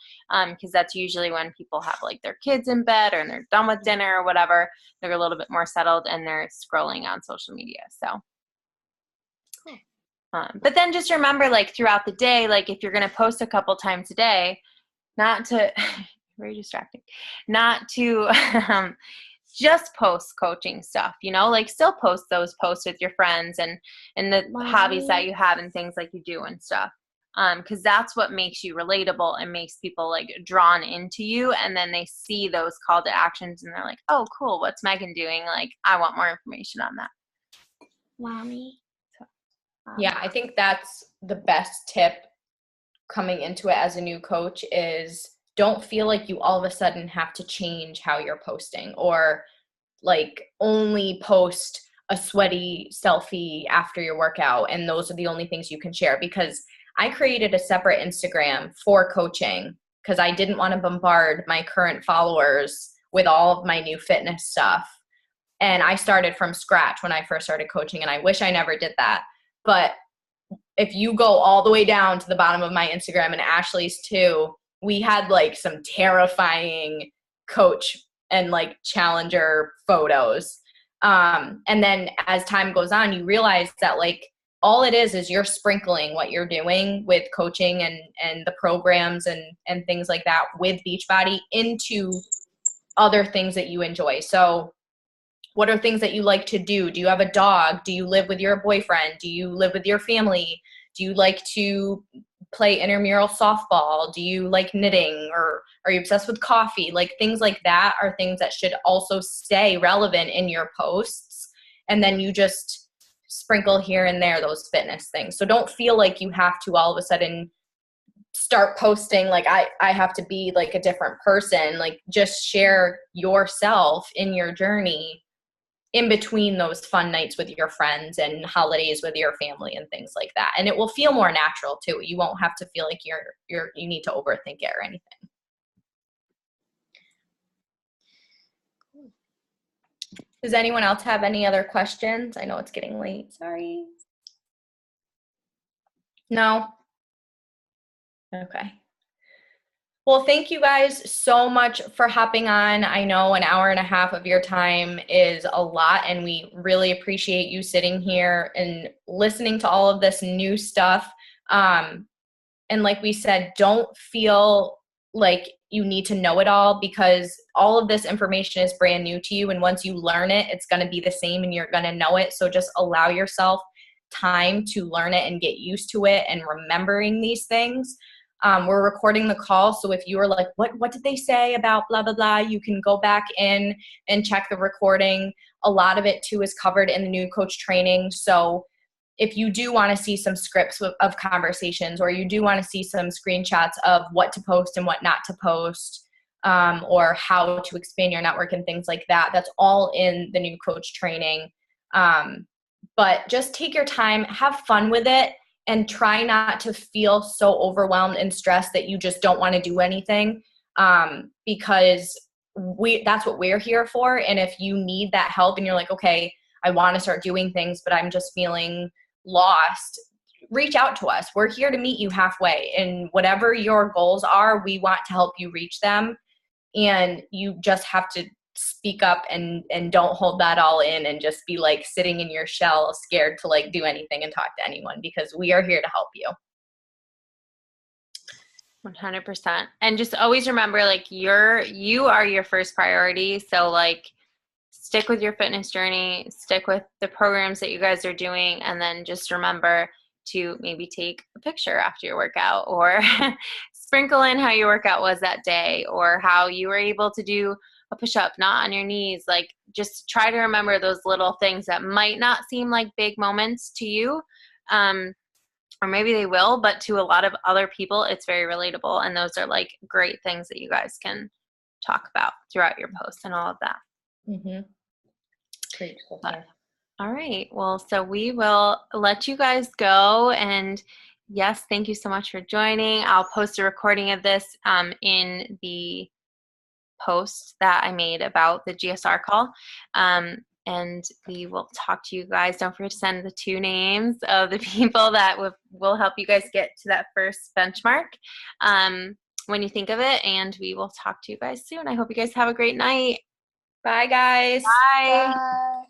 [SPEAKER 1] because that's usually when people have like their kids in bed or they're done with dinner or whatever. They're a little bit more settled and they're scrolling on social media. So but then just remember, like throughout the day, like if you're going to post a couple times a day, not to very distracting, not to just post coaching stuff, you know, like still post those posts with your friends and the hobbies that you have and things like you do and stuff. Because that's what makes you relatable and makes people like drawn into you. And then they see those call to actions and they're like, oh, cool. What's Megan doing? Like, I want more information on that.
[SPEAKER 5] Mommy.
[SPEAKER 2] Yeah, I think that's the best tip coming into it as a new coach is don't feel like you all of a sudden have to change how you're posting or like only post a sweaty selfie after your workout and those are the only things you can share, because I created a separate Instagram for coaching because I didn't want to bombard my current followers with all of my new fitness stuff. And I started from scratch when I first started coaching, and I wish I never did that. But if you go all the way down to the bottom of my Instagram and Ashley's too, we had like some terrifying coach and like challenger photos. And then as time goes on, you realize that like all it is you're sprinkling what you're doing with coaching and the programs and things like that with Beachbody into other things that you enjoy. So what are things that you like to do? Do you have a dog? Do you live with your boyfriend? Do you live with your family? Do you like to play intramural softball? Do you like knitting, or are you obsessed with coffee? Like things like that are things that should also stay relevant in your posts. And then you just sprinkle here and there those fitness things. So don't feel like you have to all of a sudden start posting like I have to be like a different person. Like just share yourself in your journey in between those fun nights with your friends and holidays with your family and things like that. And it will feel more natural too. You won't have to feel like you need to overthink it or anything. Does anyone else have any other questions? I know it's getting late. Sorry. No? Okay. Well, thank you guys so much for hopping on. I know an hour and a half of your time is a lot, and we really appreciate you sitting here and listening to all of this new stuff. And like we said, don't feel like you need to know it all, because all of this information is brand new to you. And once you learn it, it's going to be the same and you're going to know it. So just allow yourself time to learn it and get used to it and remembering these things. We're recording the call, so if you were like, what did they say about blah, blah, blah, you can go back in and check the recording. A lot of it, too, is covered in the new coach training. So if you do want to see some scripts of conversations, or you do want to see some screenshots of what to post and what not to post, or how to expand your network and things like that, that's all in the new coach training. But just take your time, have fun with it, and try not to feel so overwhelmed and stressed that you just don't want to do anything, because that's what we're here for. And if you need that help and you're like, okay, I want to start doing things, but I'm just feeling lost, reach out to us. We're here to meet you halfway. And whatever your goals are, we want to help you reach them. And you just have to speak up and don't hold that all in and just be like sitting in your shell, scared to like do anything and talk to anyone, because we are here to help you.
[SPEAKER 1] 100%. And just always remember, like you are your first priority. So like stick with your fitness journey, stick with the programs that you guys are doing, and then just remember to maybe take a picture after your workout, or sprinkle in how your workout was that day, or how you were able to do a push-up not on your knees. Like just try to remember those little things that might not seem like big moments to you, or maybe they will, but to a lot of other people it's very relatable, and those are like great things that you guys can talk about throughout your posts and all of that.
[SPEAKER 2] Mm-hmm. Great.
[SPEAKER 1] All right. Well, so we will let you guys go. And yes, thank you so much for joining. I'll post a recording of this in the post that I made about the GSR call. And we will talk to you guys. Don't forget to send the 2 names of the people that will help you guys get to that first benchmark when you think of it. And we will talk to you guys soon. I hope you guys have a great night.
[SPEAKER 2] Bye, guys.
[SPEAKER 1] Bye.
[SPEAKER 5] Bye.